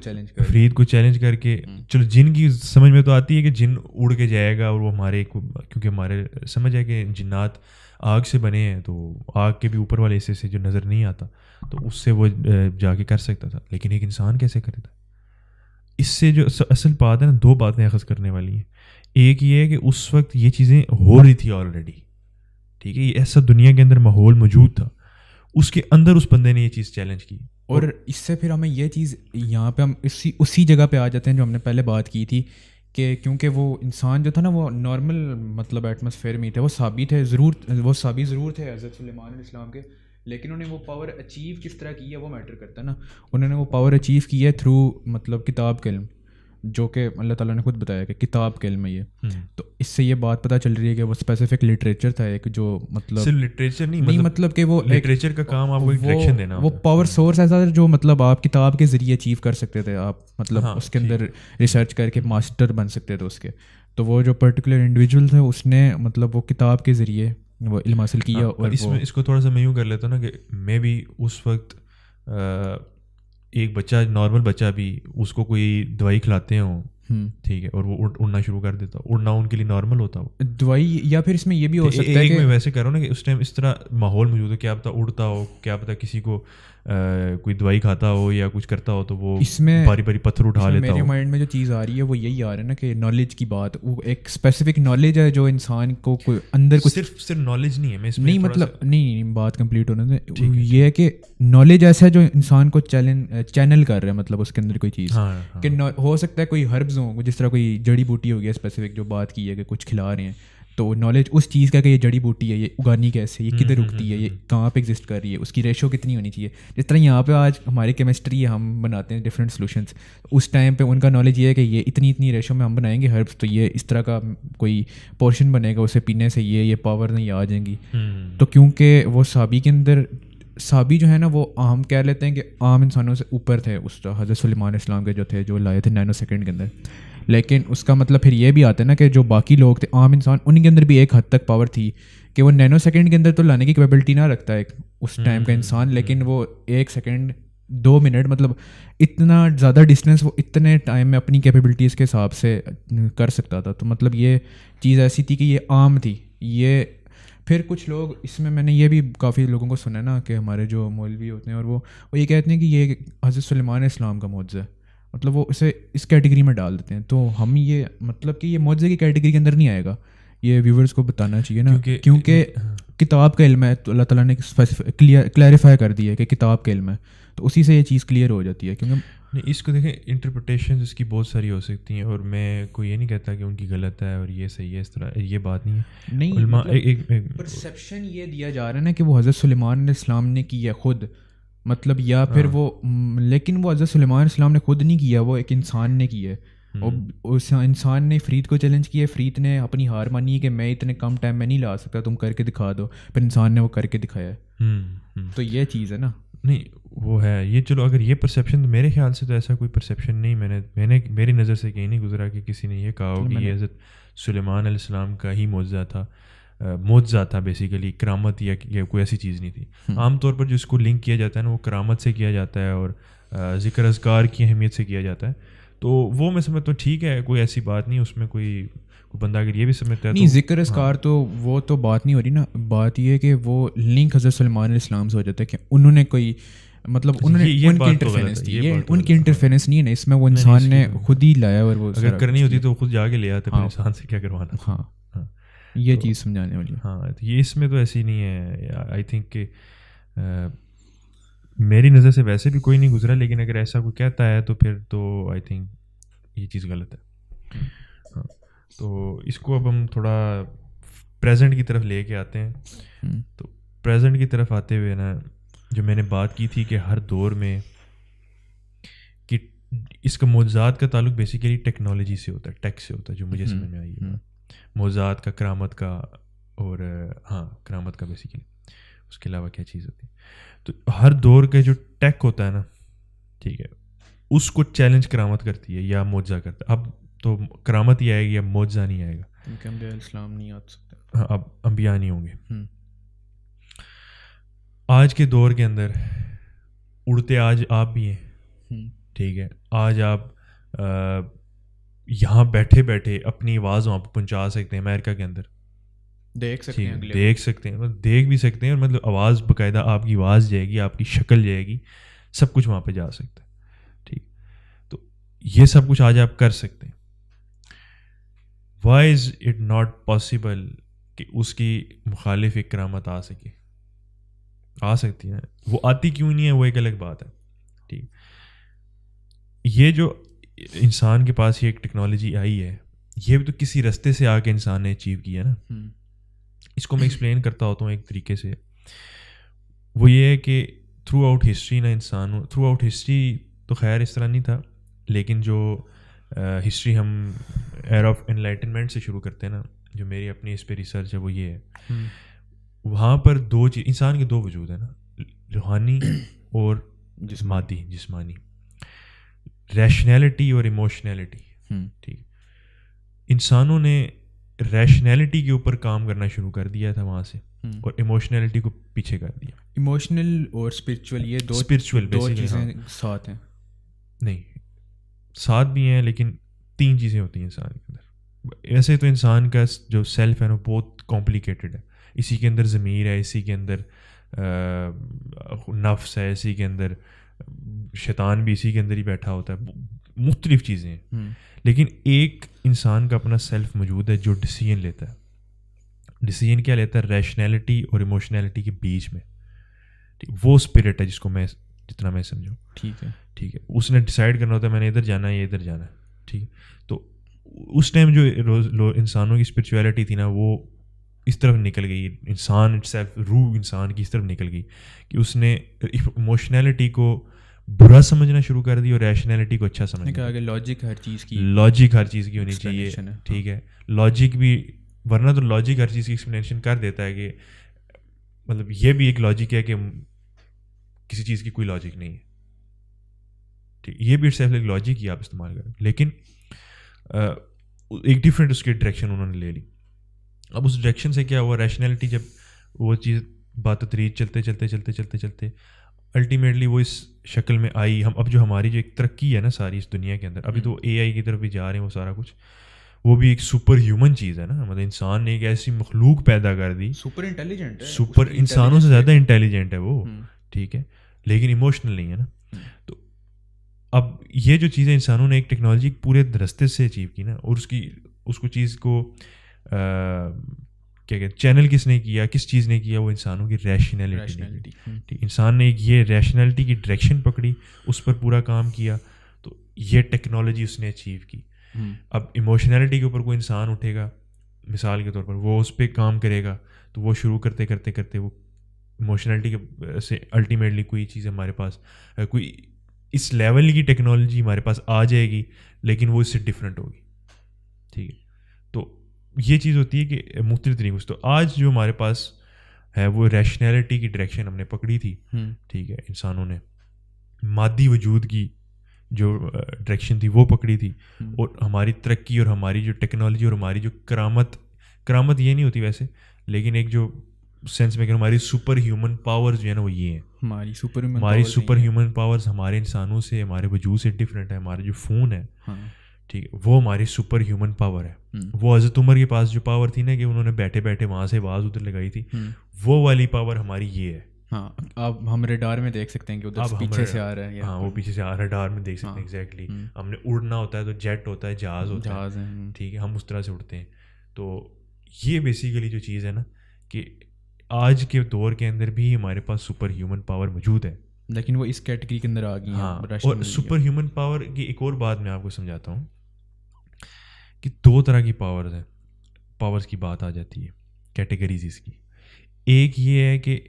چیلنج کر کے. چلو جن کی سمجھ میں تو آتی ہے کہ جن اڑ کے جائے گا اور وہ ہمارے، کیونکہ ہمارے سمجھ ہے کہ جنات آگ سے بنے ہیں تو آگ کے بھی اوپر والے حصے سے جو نظر نہیں آتا تو اس سے وہ جا کے کر سکتا تھا، لیکن ایک انسان کیسے کرے تھا. اس سے جو اصل بات ہے نا، دو باتیں اخذ کرنے والی ہیں. ایک یہ ہے کہ اس وقت یہ چیزیں ہو رہی تھی آلریڈی، ٹھیک ہے، یہ ایسا دنیا کے اندر ماحول موجود تھا، اس کے اندر اس بندے نے یہ چیز چیلنج کی. اور اس سے پھر ہمیں یہ چیز یہاں پہ ہم اسی جگہ پہ آ جاتے ہیں جو ہم نے پہلے بات کی تھی کہ کیونکہ وہ انسان جو تھا نا وہ نارمل مطلب ایٹماسفیئر میں تھے، وہ ثابت ضرور تھے حضرت سلیمان علیہ السلام کے، لیکن انہیں وہ پاور اچیو کس طرح کی ہے وہ میٹر کرتا ہے نا. انہوں نے وہ پاور اچیو کی ہے تھرو مطلب کتاب کا علم، جو کہ اللہ تعالیٰ نے خود بتایا کہ کتاب کا علم ہے یہ. تو اس سے یہ بات پتہ چل رہی ہے کہ وہ اسپیسیفک لٹریچر تھا ایک، جو مطلب صرف لٹریچر نہیں مطلب کہ وہ لٹریچر کا کام آپ کو ڈائریکشن دینا، وہ پاور سورس ایسا جو مطلب آپ کتاب کے ذریعے اچیو کر سکتے تھے، آپ مطلب اس کے اندر ریسرچ کر کے ماسٹر بن سکتے تھے اس کے. تو وہ جو پرٹیکولر انڈیویجول تھا اس نے مطلب وہ کتاب کے ذریعے وہ علم حاصل کیا. اور اس کو تھوڑا سا میں یوں کر لیتا ہوں نا کہ میں بھی اس وقت ایک بچہ، نارمل بچہ بھی، اس کو کوئی دوائی کھلاتے ہوں، ٹھیک ہے، اور وہ اڑنا شروع کر دیتا، اڑنا ان کے لیے نارمل ہوتا ہو دوائی. یا پھر اس میں یہ بھی ہو سکتا ہے کہ میں ویسے کہہ رہا ہوں نا کہ اس ٹائم اس طرح ماحول موجود ہے، کیا پتہ اڑتا ہو، کیا پتہ کسی کو کوئی دوائی کھاتا ہو یا کچھ کرتا ہو تو وہ اس میں باری باری پتھر اٹھا لیتا ہو. میرے مائنڈ میں جو چیز آ رہی ہے وہ یہی آ رہا ہے نا کہ نالج کی بات، وہ ایک اسپیسیفک نالج ہے جو انسان کو کوئی اندر کچھ صرف نالج نہیں ہے، نہیں مطلب نہیں بات کمپلیٹ ہونے دیں. یہ ہے کہ نالج ایسا ہے جو انسان کو چینل کر رہا ہے، مطلب اس کے اندر کوئی چیز کہ ہو سکتا ہے کوئی ہربز ہوں، جس طرح کوئی جڑی بوٹی ہو گیا اسپیسیفک جو بات کی ہے کہ کچھ کھلا رہے ہیں، تو نالج اس چیز کا کہ یہ جڑی بوٹی ہے، یہ اگانی کیسے، یہ کدھر اگتی ہے، یہ کہاں پہ ایگزسٹ کر رہی ہے، اس کی ریشو کتنی ہونی چاہیے. جس طرح یہاں پہ آج ہماری کیمسٹری ہے، ہم بناتے ہیں ڈفرینٹ سولوشنس، اس ٹائم پہ ان کا نالج یہ ہے کہ یہ اتنی ریشو میں ہم بنائیں گے ہربس، تو یہ اس طرح کا کوئی پورشن بنے گا، اسے پینے سے یہ پاور نہیں آ جائیں گی. تو کیونکہ وہ صحابی کے اندر، صحابی جو ہے نا وہ عام کہہ لیتے ہیں کہ عام انسانوں سے اوپر تھے، اس حضرت سلیمان علیہ السلام کے جو تھے، جو لائے تھے نینو سیکنڈ کے اندر. لیکن اس کا مطلب پھر یہ بھی آتا ہے نا کہ جو باقی لوگ تھے عام انسان، ان کے اندر بھی ایک حد تک پاور تھی کہ وہ نینو سیکنڈ کے اندر تو لانے کی کیپیبلٹی نہ رکھتا ہے اس ٹائم کا انسان، لیکن وہ 1 سیکنڈ 2 منٹ مطلب اتنا زیادہ ڈسٹینس وہ اتنے ٹائم میں اپنی کیپیبلٹیز کے حساب سے کر سکتا تھا. تو مطلب یہ چیز ایسی تھی کہ یہ عام تھی. یہ پھر کچھ لوگ اس میں نے یہ بھی کافی لوگوں کو سنا نا کہ ہمارے جو مولوی ہوتے ہیں اور وہ یہ کہتے ہیں کہ یہ حضرت سلیمان علیہ السلام کا معجزہ ہے، مطلب وہ اسے اس کیٹیگری میں ڈال دیتے ہیں. تو ہم یہ مطلب کہ یہ معجزے کی کیٹیگری کے اندر نہیں آئے گا، یہ ویورز کو بتانا چاہیے نا، کیونکہ کتاب کا علم ہے تو اللہ تعالیٰ نے کلیریفائی کر دیا ہے کہ کتاب کا علم ہے، تو اسی سے یہ چیز کلیئر ہو جاتی ہے. کیونکہ نہیں، اس کو دیکھیں انٹرپریٹیشنز اس کی بہت ساری ہو سکتی ہیں، اور میں کوئی یہ نہیں کہتا کہ ان کی غلط ہے اور یہ صحیح ہے، اس طرح یہ بات نہیں ہے. نہیں، پرسیپشن یہ دیا جا رہا ہے نا کہ وہ حضرت سلیمان علیہ السلام نے کی ہے خود، مطلب یا پھر وہ، لیکن وہ حضرت سلیمان علیہ السلام نے خود نہیں کیا، وہ ایک انسان نے کی ہے. اور اس انسان نے فرید کو چیلنج کیا، فرید نے اپنی ہار مانی کہ میں اتنے کم ٹائم میں نہیں لا سکتا، تم کر کے دکھا دو، پھر انسان نے وہ کر کے دکھایا ہے. تو یہ چیز ہے نا. نہیں وہ ہے یہ، چلو اگر یہ پرسیپشن، میرے خیال سے تو ایسا کوئی پرسیپشن نہیں، میں نے میری نظر سے کہیں نہیں گزرا کہ کسی نے یہ کہا ہو کہ یہ حضرت سلیمان علیہ السلام کا ہی معجزہ تھا بیسیکلی، کرامت یا کوئی ایسی چیز نہیں تھی. عام طور پر جو اس کو لنک کیا جاتا ہے نا وہ کرامت سے کیا جاتا ہے اور ذکر اذکار کی اہمیت سے کیا جاتا ہے. تو وہ میں سمجھتا ہوں ٹھیک ہے، کوئی ایسی بات نہیں اس میں، کوئی بندہ اگر یہ بھی سمجھتا ہے نہیں ذکر اذکار تو وہ تو بات نہیں ہو رہی نا. بات یہ ہے کہ وہ لنک حضرت سلیمان علیہ السلام سے ہو جاتا ہے کہ انہوں نے کوئی مطلب ان کی انٹرفیرنس تھی، یہ ان کی انٹرفیرنس نہیں ہے نا، اس میں وہ انسان نے خود ہی لایا، اور وہ اگر کرنی ہوتی تو خود جا کے لے آتے، انسان سے کیا کروانا. ہاں یہ چیز سمجھانے والی. ہاں یہ اس میں تو ایسی نہیں ہے. آئی تھنک کہ میری نظر سے ویسے بھی کوئی نہیں گزرا، لیکن اگر ایسا کوئی کہتا ہے تو پھر تو آئی تھنک یہ چیز غلط ہے. ہاں تو اس کو اب ہم تھوڑا پریزنٹ کی طرف لے کے آتے ہیں. تو پریزنٹ کی طرف آتے ہوئے نا، جو میں نے بات کی تھی کہ ہر دور میں کہ اس کا معجزات کا تعلق بیسیکلی ٹیکنالوجی سے ہوتا ہے، ٹیک سے ہوتا ہے، جو مجھے سمجھ میں آئی ہے. معجزات کا, کرامت کا, اور ہاں کرامت کا بیسیکلی. اس کے علاوہ کیا چیز ہوتی ہے؟ تو ہر دور کا جو ٹیک ہوتا ہے نا, ٹھیک ہے, اس کو چیلنج کرامت کرتی ہے یا معجزہ کرتا ہے. اب تو کرامت ہی آئے گی, اب معجزہ نہیں آئے گا, کیونکہ انبیاء السلام نہیں آ سکتے. ہاں, اب انبیاء نہیں ہوں گے. آج کے دور کے اندر اڑتے آج آپ بھی ہیں, ٹھیک ہے, آج آپ یہاں بیٹھے بیٹھے اپنی آواز وہاں پہ پہنچا سکتے ہیں امریکہ کے اندر, دیکھ سکتے ہیں, دیکھ سکتے ہیں, مطلب دیکھ بھی سکتے ہیں, اور مطلب آواز باقاعدہ آپ کی آواز جائے گی, آپ کی شکل جائے گی, سب کچھ وہاں پہ جا سکتا ہے, ٹھیک. تو یہ سب کچھ آج آپ کر سکتے ہیں. Why is it not possible کہ اس کی مخالف ایک کرامت آ سکے؟ آ سکتی ہے, وہ آتی کیوں نہیں ہے وہ ایک الگ بات ہے, ٹھیک. یہ جو انسان کے پاس یہ ایک ٹیکنالوجی آئی ہے, یہ بھی تو کسی رستے سے آ کے انسان نے اچیو کیا نا. اس کو میں ایکسپلین کرتا ہوتا ہوں ایک طریقے سے. وہ یہ ہے کہ تھرو آؤٹ ہسٹری نا تھرو آؤٹ ہسٹری تو خیر اس طرح نہیں تھا, لیکن جو ہسٹری ہم ایئر آف انلائٹنمنٹ سے شروع کرتے ہیں نا, جو میری اپنی اس پہ ریسرچ ہے وہ یہ ہے, وہاں پر دو چیز, انسان کے دو وجود ہیں نا, روحانی اور مادی جسمانی, ریشنیلٹی اور ایموشنیلٹی, ٹھیک. انسانوں نے ریشنیلٹی کے اوپر کام کرنا شروع کر دیا تھا وہاں سے, اور ایموشنیلٹی کو پیچھے کر دیا. ایموشنل اور اسپرچول, یہ دو چیزیں ساتھ ہیں. نہیں, ساتھ بھی ہیں, لیکن تین چیزیں ہوتی ہیں انسان کے اندر. ایسے تو انسان کا جو سیلف ہے نا بہت کمپلیکیٹڈ ہے. اسی کے اندر ضمیر ہے, اسی کے اندر نفس ہے, اسی کے اندر شیطان بھی اسی کے اندر ہی بیٹھا ہوتا ہے, مختلف چیزیں ہیں. لیکن ایک انسان کا اپنا سیلف موجود ہے جو ڈیسیژن لیتا ہے. ڈیسیژن کیا لیتا ہے؟ ریشنیلٹی اور ایموشنیلٹی کے بیچ میں. وہ اسپرٹ ہے جس کو میں جتنا میں سمجھوں, ٹھیک ہے, ٹھیک ہے. اس نے ڈیسائیڈ کرنا ہوتا ہے میں نے ادھر جانا ہے یا ادھر جانا ہے, ٹھیک ہے. تو اس ٹائم جو انسانوں کی اسپرچویلٹی تھی نا, وہ اس طرف نکل گئی, انسان اٹ سیلف, روح انسان کی اس طرف نکل گئی کہ اس نے ایموشنیلٹی کو برا سمجھنا شروع کر دی اور ریشنیلٹی کو اچھا سمجھنا. کہا کہ لاجک ہر چیز کی ہونی چاہیے, ٹھیک ہے. لاجک بھی, ورنہ تو لاجک ہر چیز کی ایکسپلینیشن کر دیتا ہے کہ مطلب یہ بھی ایک لاجک ہے کہ کسی چیز کی کوئی لاجک نہیں ہے, ٹھیک. یہ بھی صرف ایک لاجک ہی آپ استعمال کریں, لیکن ایک ڈفرینٹ اس کی ڈائریکشن انہوں نے لے لی. اب اس ڈائریکشن سے کیا ہوا, ریشنیلٹی جب وہ چیز بات تدریج چلتے الٹیمیٹلی وہ اس شکل میں آئی. ہم اب جو ہماری جو ایک ترقی ہے نا ساری اس دنیا کے اندر, ابھی تو اے آئی کی طرف بھی جا رہے ہیں وہ سارا کچھ, وہ بھی ایک سپر ہیومن چیز ہے نا. مطلب انسان نے ایک ایسی مخلوق پیدا کر دی, سپر انٹیلیجنٹ ہے, سپر انسانوں سے زیادہ انٹیلیجنٹ ہے وہ, ٹھیک ہے, لیکن ایموشنل نہیں ہے نا. تو اب یہ جو چیزیں انسانوں نے ایک ٹیکنالوجی پورے رستے سے اچیو کی نا, اور اس کو چیز کو کیا کہتے چینل کس نے کیا, کس چیز نے کیا, وہ انسانوں کی ریشنیلٹی. انسان نے ایک یہ ریشنیلٹی کی ڈائریکشن پکڑی, اس پر پورا کام کیا, تو یہ ٹیکنالوجی اس نے اچیو کی. اب ایموشنیلٹی کے اوپر کوئی انسان اٹھے گا مثال کے طور پر, وہ اس پہ کام کرے گا, تو وہ شروع کرتے وہ ایموشنلٹی کے سے الٹیمیٹلی کوئی چیز ہمارے پاس, کوئی اس لیول کی ٹیکنالوجی ہمارے پاس آ جائے گی, لیکن وہ اس سے ڈفرینٹ ہوگی, ٹھیک ہے. تو یہ چیز ہوتی ہے کہ مختلف طریقوں سے. تو آج جو ہمارے پاس ہے وہ ریشنیلٹی کی ڈائریکشن ہم نے پکڑی تھی, ٹھیک ہے. انسانوں نے مادی وجود کی جو ڈائریکشن تھی وہ پکڑی تھی, اور ہماری ترقی اور ہماری جو ٹیکنالوجی اور ہماری جو کرامت یہ نہیں ہوتی ویسے, لیکن ایک جو سینس میں کہ ہماری سپر ہیومن پاورز جو ہے نا وہ یہ ہیں. ہماری سپر ہیومن پاورز ہمارے انسانوں سے, ہمارے وجود سے ڈفرینٹ ہے. ہمارا جو فون ہے, ٹھیک ہے, وہ ہماری سپر ہیومن پاور ہے. وہ حضرت عمر کے پاس جو پاور تھی نا کہ انہوں نے بیٹھے بیٹھے وہاں سے آواز ادھر لگائی تھی, وہ والی پاور ہماری یہ ہے. ہاں, اب ہم ریڈار میں دیکھ سکتے ہیں کہ ادھر پیچھے سے آ رہا ہے. ہاں, وہ پیچھے سے آ رہا ہے, ریڈار میں دیکھ سکتے ہیں ایگزیکٹلی. ہم نے اڑنا ہوتا ہے تو جیٹ ہوتا ہے, جہاز ہوتا ہے, ٹھیک ہے, ہم اس طرح سے اڑتے ہیں. تو یہ بیسیکلی جو چیز ہے نا کہ آج کے دور کے اندر بھی ہمارے پاس سپر ہیومن پاور موجود ہے, لیکن وہ اس کیٹیگری کے اندر آ گئی. ہاں, اور سپر ہیومن پاور کی ایک اور بات میں آپ کو سمجھاتا ہوں کہ دو طرح کی پاورز ہیں. پاورز کی بات آ جاتی ہے, کیٹیگریز اس کی. ایک یہ ہے کہ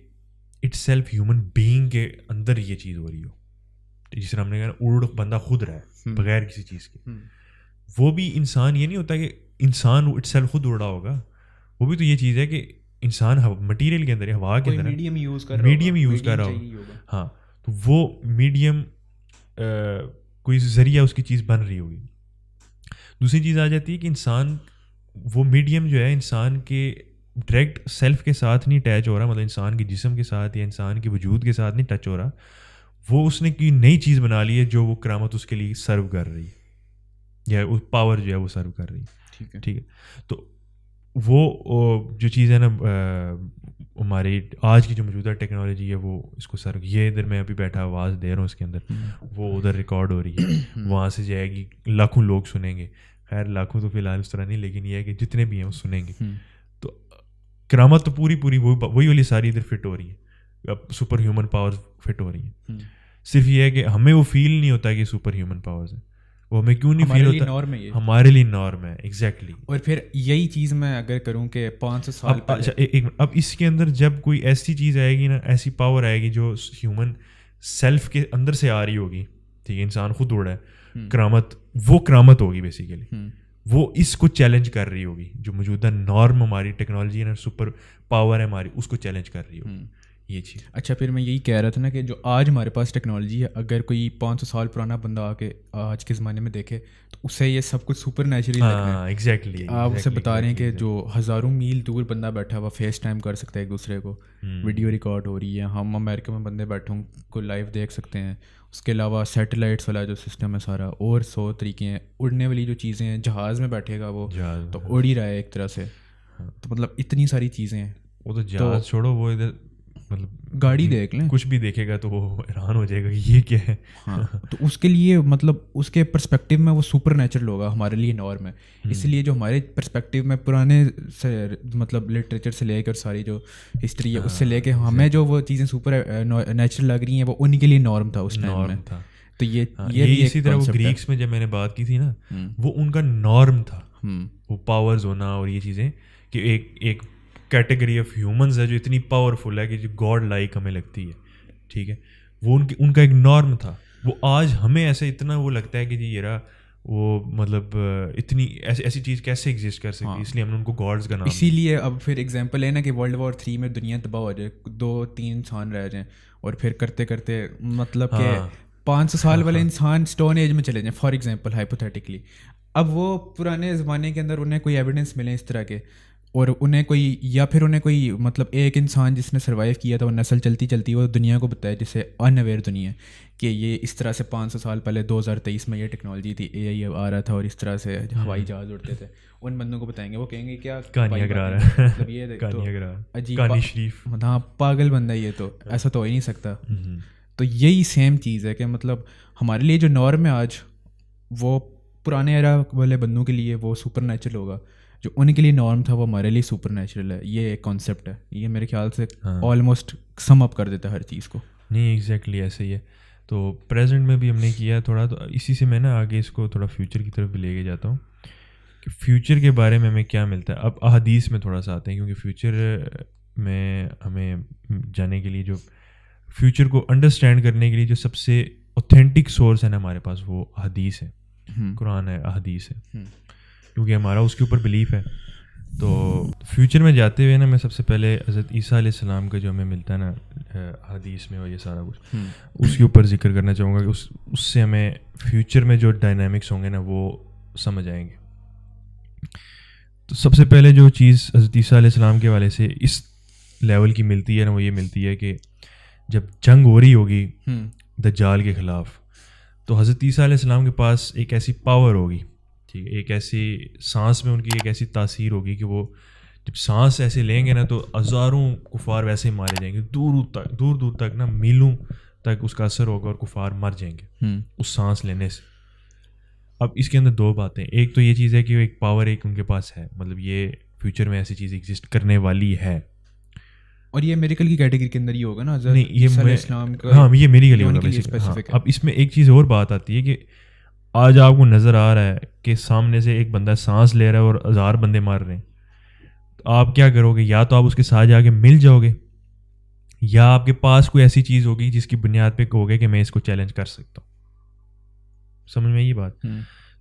اٹ سیلف ہیومن بینگ کے اندر یہ چیز ہو رہی ہو, جس طرح ہم نے کہا اڑ بندہ خود رہا ہے بغیر کسی چیز کے. وہ بھی انسان یہ نہیں ہوتا کہ انسان اٹ سیلف خود اڑا ہوگا, وہ بھی تو یہ چیز ہے کہ انسان مٹیریل کے اندر ہے, ہوا کے اندر میڈیم یوز کر رہا ہوگا. ہاں, تو وہ میڈیم کوئی ذریعہ اس کی چیز بن رہی ہوگی. دوسری چیز آ جاتی ہے کہ انسان وہ میڈیم جو ہے انسان کے ڈائریکٹ سیلف کے ساتھ نہیں اٹیچ ہو رہا, مطلب انسان کے جسم کے ساتھ یا انسان کے وجود کے ساتھ نہیں ٹچ ہو رہا, وہ اس نے کوئی نئی چیز بنا لی ہے جو وہ کرامت اس کے لیے سرو کر رہی ہے, یا وہ پاور جو ہے وہ سرو کر رہی ہے. ٹھیک ہے, تو وہ جو چیز ہے نا ہماری آج کی جو موجودہ ٹیکنالوجی ہے وہ اس کو سر, یہ ادھر میں ابھی بیٹھا آواز دے رہا ہوں اس کے اندر, وہ ادھر ریکارڈ ہو رہی ہے, وہاں سے جائے گی, لاکھوں لوگ سنیں گے. خیر لاکھوں تو فی الحال اس طرح نہیں, لیکن یہ ہے کہ جتنے بھی ہیں وہ سنیں گے. تو کرامت تو پوری وہی والی ساری ادھر فٹ ہو رہی ہے, اب سپر ہیومن پاورز فٹ ہو رہی ہیں. صرف یہ ہے کہ ہمیں وہ فیل نہیں ہوتا کہ سپر ہیومن پاورز ہیں, وہ ہمیں کیوں نہیں فیل ہوتا, ہمارے لیے نارم ہے. ایگزیکٹلی. اور پھر یہی چیز میں اگر کروں کہ 500 سال اب اس کے اندر جب کوئی ایسی چیز آئے گی نا, ایسی پاور آئے گی جو ہیومن سیلف کے اندر سے آ رہی ہوگی, ٹھیک ہے, انسان خود اڑا ہے, کرامت, وہ کرامت ہوگی بیسیکلی, وہ اس کو چیلنج کر رہی ہوگی. جو موجودہ نارم ہماری ٹیکنالوجی ہے نا, سپر پاور ہے ہماری, اس کو چیلنج کر رہی ہوگی یہ چیز. اچھا, پھر میں یہی کہہ رہا تھا نا کہ جو آج ہمارے پاس ٹیکنالوجی ہے, اگر کوئی 500 سال پرانا بندہ آ کے آج کے زمانے میں دیکھے تو اسے یہ سب کچھ سپر نیچرل لگ رہا ہے. ایگزیکٹلی. آپ اسے بتا رہے ہیں کہ جو ہزاروں میل دور بندہ بیٹھا ہوا فیس ٹائم کر سکتا ہے ایک دوسرے کو, ویڈیو ریکارڈ ہو رہی ہے, ہم امریکہ میں بندے بیٹھے ہوں کو لائیو دیکھ سکتے ہیں. اس کے علاوہ سیٹلائٹس والا جو سسٹم ہے سارا, اور 100 طریقے ہیں. اڑنے والی جو چیزیں ہیں, جہاز میں بیٹھے گا وہ تو اڑ ہی رہا ہے ایک طرح سے. تو مطلب اتنی ساری چیزیں ہیں. وہ تو جہاز چھوڑو, وہ ادھر مطلب گاڑی دیکھ لیں, کچھ بھی دیکھے گا تو وہ حیران ہو جائے گا کہ یہ کیا ہے. ہاں, تو اس کے لیے مطلب اس کے پرسپیکٹیو میں وہ سپر نیچرل ہوگا, ہمارے لیے نارم ہے. اس لیے جو ہمارے پرسپیکٹیو میں پرانے سے مطلب لٹریچر سے لے کر ساری جو ہسٹری ہے اس سے لے کے ہمیں جو وہ چیزیں سپر نیچرل لگ رہی ہیں وہ ان کے لیے نارم تھا اس ٹائم میں. تو یہ اسی طرح وہ گریکس میں جب میں نے بات کی تھی نا, وہ ان کا نارم تھا, وہ پاورز ہونا اور یہ چیزیں, کہ ایک کیٹیگری آف ہیومنز ہے جو اتنی پاورفل ہے کہ جو گاڈ لائک ہمیں لگتی ہے. ٹھیک ہے, وہ ان کا ایک نارم تھا. وہ آج ہمیں ایسے اتنا وہ لگتا ہے کہ جی یہ رہا وہ مطلب اتنی ایسی چیز کیسے ایگزسٹ کر سکتی, اس لیے ہم نے ان کو گاڈز کا نام. اسی لیے اب پھر ایگزامپل ہے نا کہ World War 3 میں دنیا تباہ ہو جائے, 2-3 انسان رہ جائیں, اور پھر کرتے کرتے مطلب کہ 500 سال والے انسان اسٹون ایج میں چلے جائیں فار ایگزامپل ہائپوتھیٹیکلی. اب وہ پرانے زمانے کے اندر انہیں کوئی ایویڈنس ملے اس طرح کے, اور انہیں کوئی مطلب ایک انسان جس نے سروائیو کیا تھا, وہ نسل چلتی چلتی وہ دنیا کو بتائے, جسے ان اویئر دنیا کہ یہ اس طرح سے 500 سال پہلے 2023 میں یہ ٹیکنالوجی تھی, اے آئی آ رہا تھا, اور اس طرح سے ہوائی جہاز اڑتے تھے. ان بندوں کو بتائیں گے, وہ کہیں گے کیا کہانیاں کرا رہا ہے, مطلب یہ عجیب شریف, ہاں پاگل بندہ یہ, تو ایسا تو ہو ہی نہیں سکتا. تو یہی سیم چیز ہے کہ مطلب ہمارے لیے جو نارم ہے آج, وہ پرانے ایرا والے بندوں کے لیے وہ سپر نیچرل ہوگا, جو ان کے لیے نارم تھا وہ ہمارے لیے سپر نیچرل ہے. یہ ایک کانسیپٹ ہے, یہ میرے خیال سے آلموسٹ سم اپ کر دیتا ہے ہر چیز کو. نہیں ایگزیکٹلی ایسے ہی ہے. تو پریزنٹ میں بھی ہم نے کیا تھوڑا, تو اسی سے میں نا آگے اس کو تھوڑا فیوچر کی طرف بھی لے کے جاتا ہوں کہ فیوچر کے بارے میں ہمیں کیا ملتا ہے. اب احادیث میں تھوڑا سا آتے ہیں, کیونکہ فیوچر میں ہمیں جانے کے لیے, جو فیوچر کو انڈرسٹینڈ کرنے کے لیے جو سب سے اوتھینٹک سورس ہے نا ہمارے پاس, وہ احادیث ہے, قرآن ہے, احادیث ہے, کیونکہ ہمارا اس کے اوپر بلیف ہے. تو فیوچر میں جاتے ہوئے نا میں سب سے پہلے حضرت عیسیٰ علیہ السلام کا جو ہمیں ملتا ہے نا حدیث میں, اور یہ سارا کچھ اس کے اوپر ذکر کرنا چاہوں گا کہ اس سے ہمیں فیوچر میں جو ڈائنامکس ہوں گے نا وہ سمجھ آئیں گے. تو سب سے پہلے جو چیز حضرت عیسیٰ علیہ السلام کے حوالے سے اس لیول کی ملتی ہے نا, وہ یہ ملتی ہے کہ جب جنگ ہو رہی ہوگی دجال کے خلاف, تو حضرت عیسیٰ علیہ السلام کے پاس ایک ایسی پاور ہوگی, ٹھیک ہے, ایک ایسی سانس میں ان کی ایک ایسی تاثیر ہوگی کہ وہ جب سانس ایسے لیں گے نا تو ہزاروں کفار ویسے ہی مارے جائیں گے, دور دور تک نا میلوں تک اس کا اثر ہوگا اور کفار مر جائیں گے اس سانس لینے سے. اب اس کے اندر دو باتیں, ایک تو یہ چیز ہے کہ ایک پاور ایک ان کے پاس ہے, مطلب یہ فیوچر میں ایسی چیز ایگزسٹ کرنے والی ہے, اور یہ میریکل کی کیٹیگری کے اندر ہی ہوگا نا. نہیں یہ اسلام کا, ہاں یہ میری گلی ہوگا. اب اس میں ایک چیز اور بات آتی ہے کہ آج آپ کو نظر آ رہا ہے کہ سامنے سے ایک بندہ سانس لے رہا ہے اور 1000 بندے مار رہے ہیں, تو آپ کیا کرو گے, یا تو آپ اس کے ساتھ جا کے مل جاؤ گے, یا آپ کے پاس کوئی ایسی چیز ہوگی جس کی بنیاد پہ کہو گے کہ میں اس کو چیلنج کر سکتا ہوں. سمجھ میں یہ بات.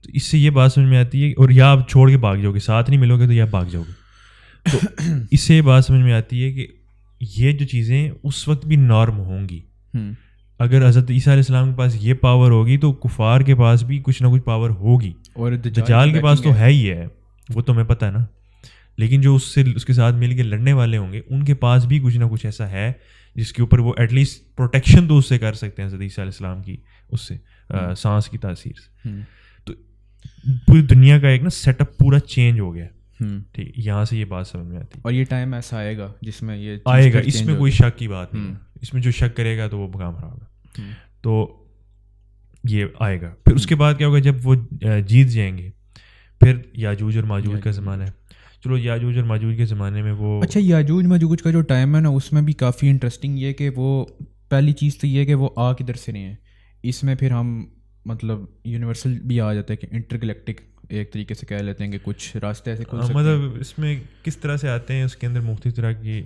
تو اس سے یہ بات سمجھ میں آتی ہے, اور یا آپ چھوڑ کے بھاگ جاؤ گے, ساتھ نہیں ملو گے تو یا بھاگ جاؤ گے. تو اس سے یہ بات سمجھ میں آتی ہے کہ یہ جو چیزیں اس وقت بھی نارم ہوں گی. اگر حضرت عیسیٰ علیہ السلام کے پاس یہ پاور ہوگی تو کفار کے پاس بھی کچھ نہ کچھ پاور ہوگی. اور دجال کے پاس تو ہے ہی ہے, وہ تو ہمیں پتہ ہے نا, لیکن جو اس کے ساتھ مل کے لڑنے والے ہوں گے ان کے پاس بھی کچھ نہ کچھ ایسا ہے جس کے اوپر وہ ایٹ لیسٹ پروٹیکشن تو اس سے کر سکتے ہیں حضرت عیسیٰ علیہ السلام کی اس سے سانس کی تاثیر سے. تو پوری دنیا کا ایک نا سیٹ اپ پورا چینج ہو گیا. ٹھیک, یہاں سے یہ بات سمجھ میں آتی ہے. اور یہ ٹائم ایسا آئے گا جس میں یہ آئے گا, اس میں کوئی شک کی بات نہیں. اس میں جو شک کرے گا تو وہ کام خراب ہے. تو یہ آئے گا. پھر اس کے بعد کیا ہوگا, جب وہ جیت جائیں گے پھر یاجوج اور ماجوج کا زمانہ ہے. چلو یاجوج اور ماجوج کے زمانے میں وہ اچھا یاجوج ماجوج کا جو ٹائم ہے نا اس میں بھی کافی انٹرسٹنگ یہ کہ وہ پہلی چیز تو یہ کہ وہ آ کدھر سے نہیں ہے. اس میں پھر ہم مطلب یونیورسل بھی آ جاتا ہے کہ انٹر گلیکٹک ایک طریقے سے کہہ لیتے ہیں کہ کچھ راستے ایسے مطلب اس میں کس طرح سے آتے ہیں, اس کے اندر مختلف طرح کی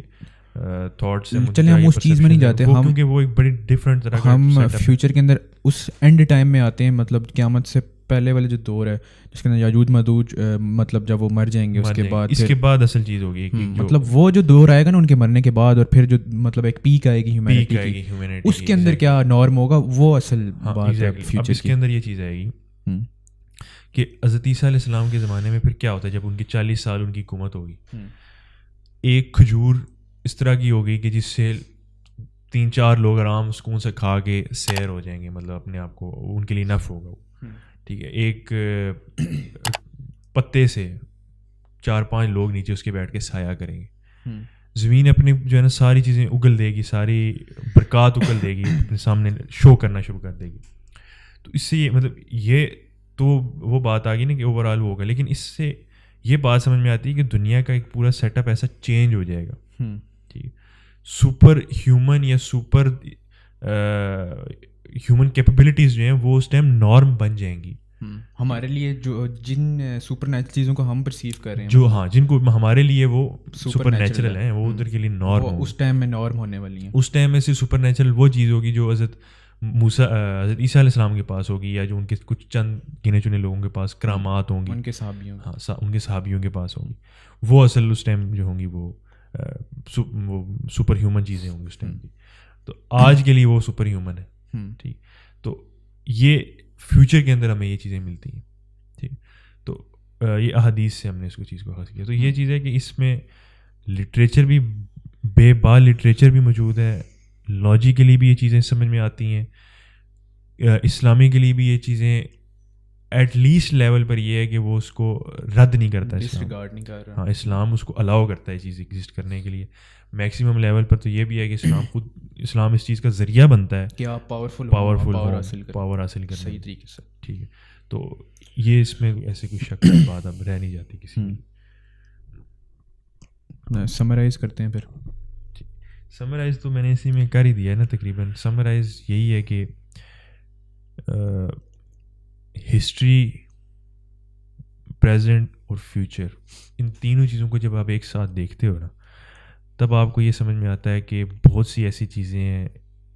تھاٹس ہیں. چلیں ہم اس چیز میں نہیں جاتے, ہم کیونکہ وہ ایک بڑی ڈفرینٹ طرح کا ہم فیوچر کے اندر اس اینڈ ٹائم میں آتے ہیں, مطلب قیامت سے پہلے والے جو دور ہے جس کے اندر یاجوج ماجوج مطلب جب وہ مر جائیں گے اس کے بعد اصل چیز ہوگی مطلب وہ جو دور آئے گا نا ان کے مرنے کے بعد, اور پھر جو مطلب ایک پیک آئے گی ہیومینٹی کی, اس کے اندر کیا نارم ہوگا وہ اصل بات ہے فیوچر. اس کے اندر یہ چیز آئے گی کہ حضرت عیسیٰ علیہ السلام کے زمانے میں پھر کیا ہوتا ہے جب ان کی 40 سال ان کی حکومت ہوگی. ایک کھجور اس طرح کی ہوگی کہ جس سے 3-4 لوگ آرام سکون سے کھا کے سیر ہو جائیں گے, مطلب اپنے آپ کو ان کے لیے نف ہوگا. ٹھیک ہے, ایک پتے سے 4-5 لوگ نیچے اس کے بیٹھ کے سایہ کریں گے. زمین اپنے جو ہے نا ساری چیزیں اگل دے گی, ساری برکات اگل دے گی, اپنے سامنے شو کرنا شروع کر دے گی. تو اس سے یہ مطلب یہ تو وہ بات آ گئی نا کہ اوور آل وہ ہوگا, لیکن اس سے یہ بات سمجھ میں آتی ہے کہ دنیا کا ایک پورا سیٹ اپ ایسا چینج ہو جائے گا. ٹھیک ہے, سپر ہیومن یا سپر ہیومن کیپیبلٹیز جو ہیں وہ اس ٹائم نارم بن جائیں گی ہمارے لیے. جو جن سپر نیچرل چیزوں کو ہم پرسیو کر رہے ہیں, جو ہاں جن کو ہمارے لیے وہ سپر نیچرل ہیں, وہ ادھر کے لیے نارم اس ٹائم میں نارم ہونے والی ہیں. اس ٹائم میں سے سپر نیچرل وہ چیز ہوگی جو حضرت حضرت عیسیٰ علیہ السلام کے پاس ہوگی, یا جو ان کے کچھ چند گنے چنے لوگوں کے پاس کرامات ہوں گی, ان کے صحابیوں, ہاں ان کے صحابیوں کے پاس ہوں گی. وہ اصل اس ٹائم جو ہوں گی وہ سپر ہیومن چیزیں ہوں گی اس ٹائم کی. تو آج کے لیے وہ سپر ہیومن ہے. ٹھیک, تو یہ فیوچر کے اندر ہمیں یہ چیزیں ملتی ہیں. ٹھیک, تو یہ احادیث سے ہم نے اس کو چیز کو حاصل کیا. تو یہ چیز ہے کہ اس میں لٹریچر بھی بے بال لٹریچر بھی موجود ہے, لاجیکلی بھی یہ چیزیں سمجھ میں آتی ہیں, اسلامی کے لیے بھی یہ چیزیں ایٹ لیسٹ لیول پر یہ ہے کہ وہ اس کو رد نہیں کرتا, ڈسریگارڈ نہیں کر رہا. ہاں, اسلام اس کو الاؤ کرتا ہے چیز ایگزسٹ کرنے کے لیے. میکسیمم لیول پر تو یہ بھی ہے کہ اسلام اس چیز کا ذریعہ بنتا ہے کہ آپ پاور حاصل کریں صحیح طریقے سے. ٹھیک ہے, تو یہ اس میں ایسے کوئی شک کی بات اب رہ نہیں جاتی کسی کی. سمرائز کرتے ہیں پھر. سمرائز تو میں نے اسی میں کر ہی دیا ہے نا تقریباً. سمرائز یہی ہے کہ ہسٹری, پریزنٹ اور فیوچر, ان تینوں چیزوں کو جب آپ ایک ساتھ دیکھتے ہو نا تب آپ کو یہ سمجھ میں آتا ہے کہ بہت سی ایسی چیزیں ہیں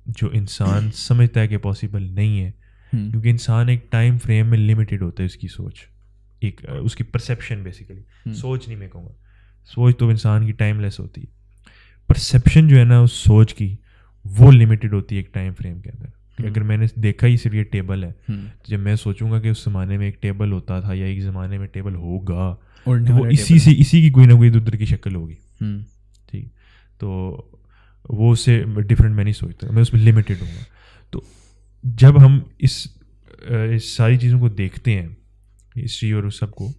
جو انسان سمجھتا ہے کہ پاسبل نہیں ہے, کیونکہ انسان ایک ٹائم فریم میں لمیٹیڈ ہوتا ہے اس کی سوچ, ایک اس کی پرسیپشن بیسیکلی. سوچ نہیں میں کہوں گا, سوچ تو انسان کی ٹائم لیس ہوتی ہے. پرسیپشن جو ہے نا اس سوچ کی وہ لمیٹیڈ ہوتی ہے ایک ٹائم فریم کے اندر. اگر میں نے دیکھا ہی صرف یہ ٹیبل ہے, جب میں سوچوں گا کہ اس زمانے میں ایک ٹیبل ہوتا تھا یا ایک زمانے میں ٹیبل ہوگا, تو وہ اسی کی کوئی نہ کوئی ادھر کی شکل ہوگی. ٹھیک, تو وہ اس سے ڈفرینٹ میں نہیں سوچتا, میں اس میں لمیٹیڈ ہوں گا. تو جب ہم اس ساری چیزوں کو دیکھتے ہیں, ہسٹری اور اس سب کو,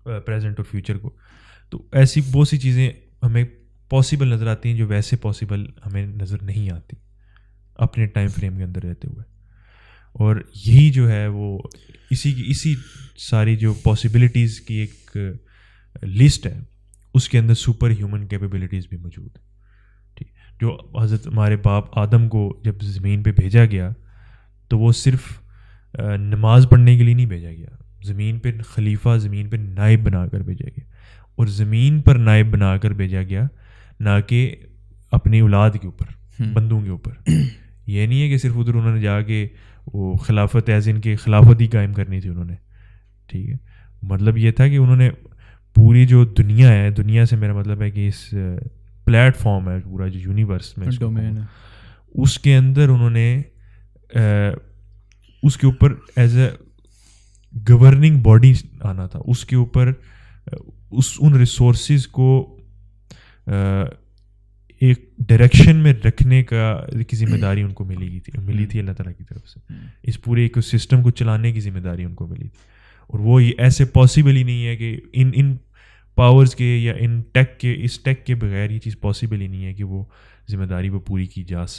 پریزنٹ اور فیوچر کو, تو ایسی بہت سی چیزیں ہمیں پاسبل نظر آتی ہیں جو ویسے پاسبل ہمیں نظر نہیں آتی اپنے ٹائم فریم کے اندر رہتے ہوئے. اور یہی جو ہے وہ اسی ساری جو پاسبلٹیز کی ایک لسٹ ہے, اس کے اندر سپر ہیومن کیپیبلٹیز بھی موجود ہیں. ٹھیک, جو حضرت ہمارے باپ آدم کو جب زمین پہ بھیجا گیا تو وہ صرف نماز پڑھنے کے لیے نہیں بھیجا گیا, زمین پہ خلیفہ, زمین پہ نائب بنا کر بھیجا گیا. اور زمین پر نائب بنا کر بھیجا گیا, نہ کہ اپنی اولاد کے اوپر, بندوں کے اوپر. یہ نہیں ہے کہ صرف ادھر انہوں نے جا کے وہ خلافت ایز ان کے خلافت ہی قائم کرنی تھی انہوں نے, ٹھیک ہے. مطلب یہ تھا کہ انہوں نے پوری جو دنیا ہے, دنیا سے میرا مطلب ہے کہ اس پلیٹ فارم ہے پورا جو یونیورس میں ڈومین ہے, اس کے اندر انہوں نے اس کے اوپر ایز اے گورننگ باڈی آنا تھا, اس کے اوپر ان ریسورسز کو ایک ڈائریکشن میں رکھنے کی ذمہ داری ان کو ملی تھی اللہ تعالیٰ کی طرف سے. اس پورے ایکو سسٹم کو چلانے کی ذمہ داری ان کو ملی تھی, اور وہ ایسے پاسبل ہی نہیں ہے کہ ان پاورز کے یا اس ٹیک کے بغیر یہ چیز پاسبل ہی نہیں ہے کہ وہ ذمہ داری وہ پوری کی جا سکے.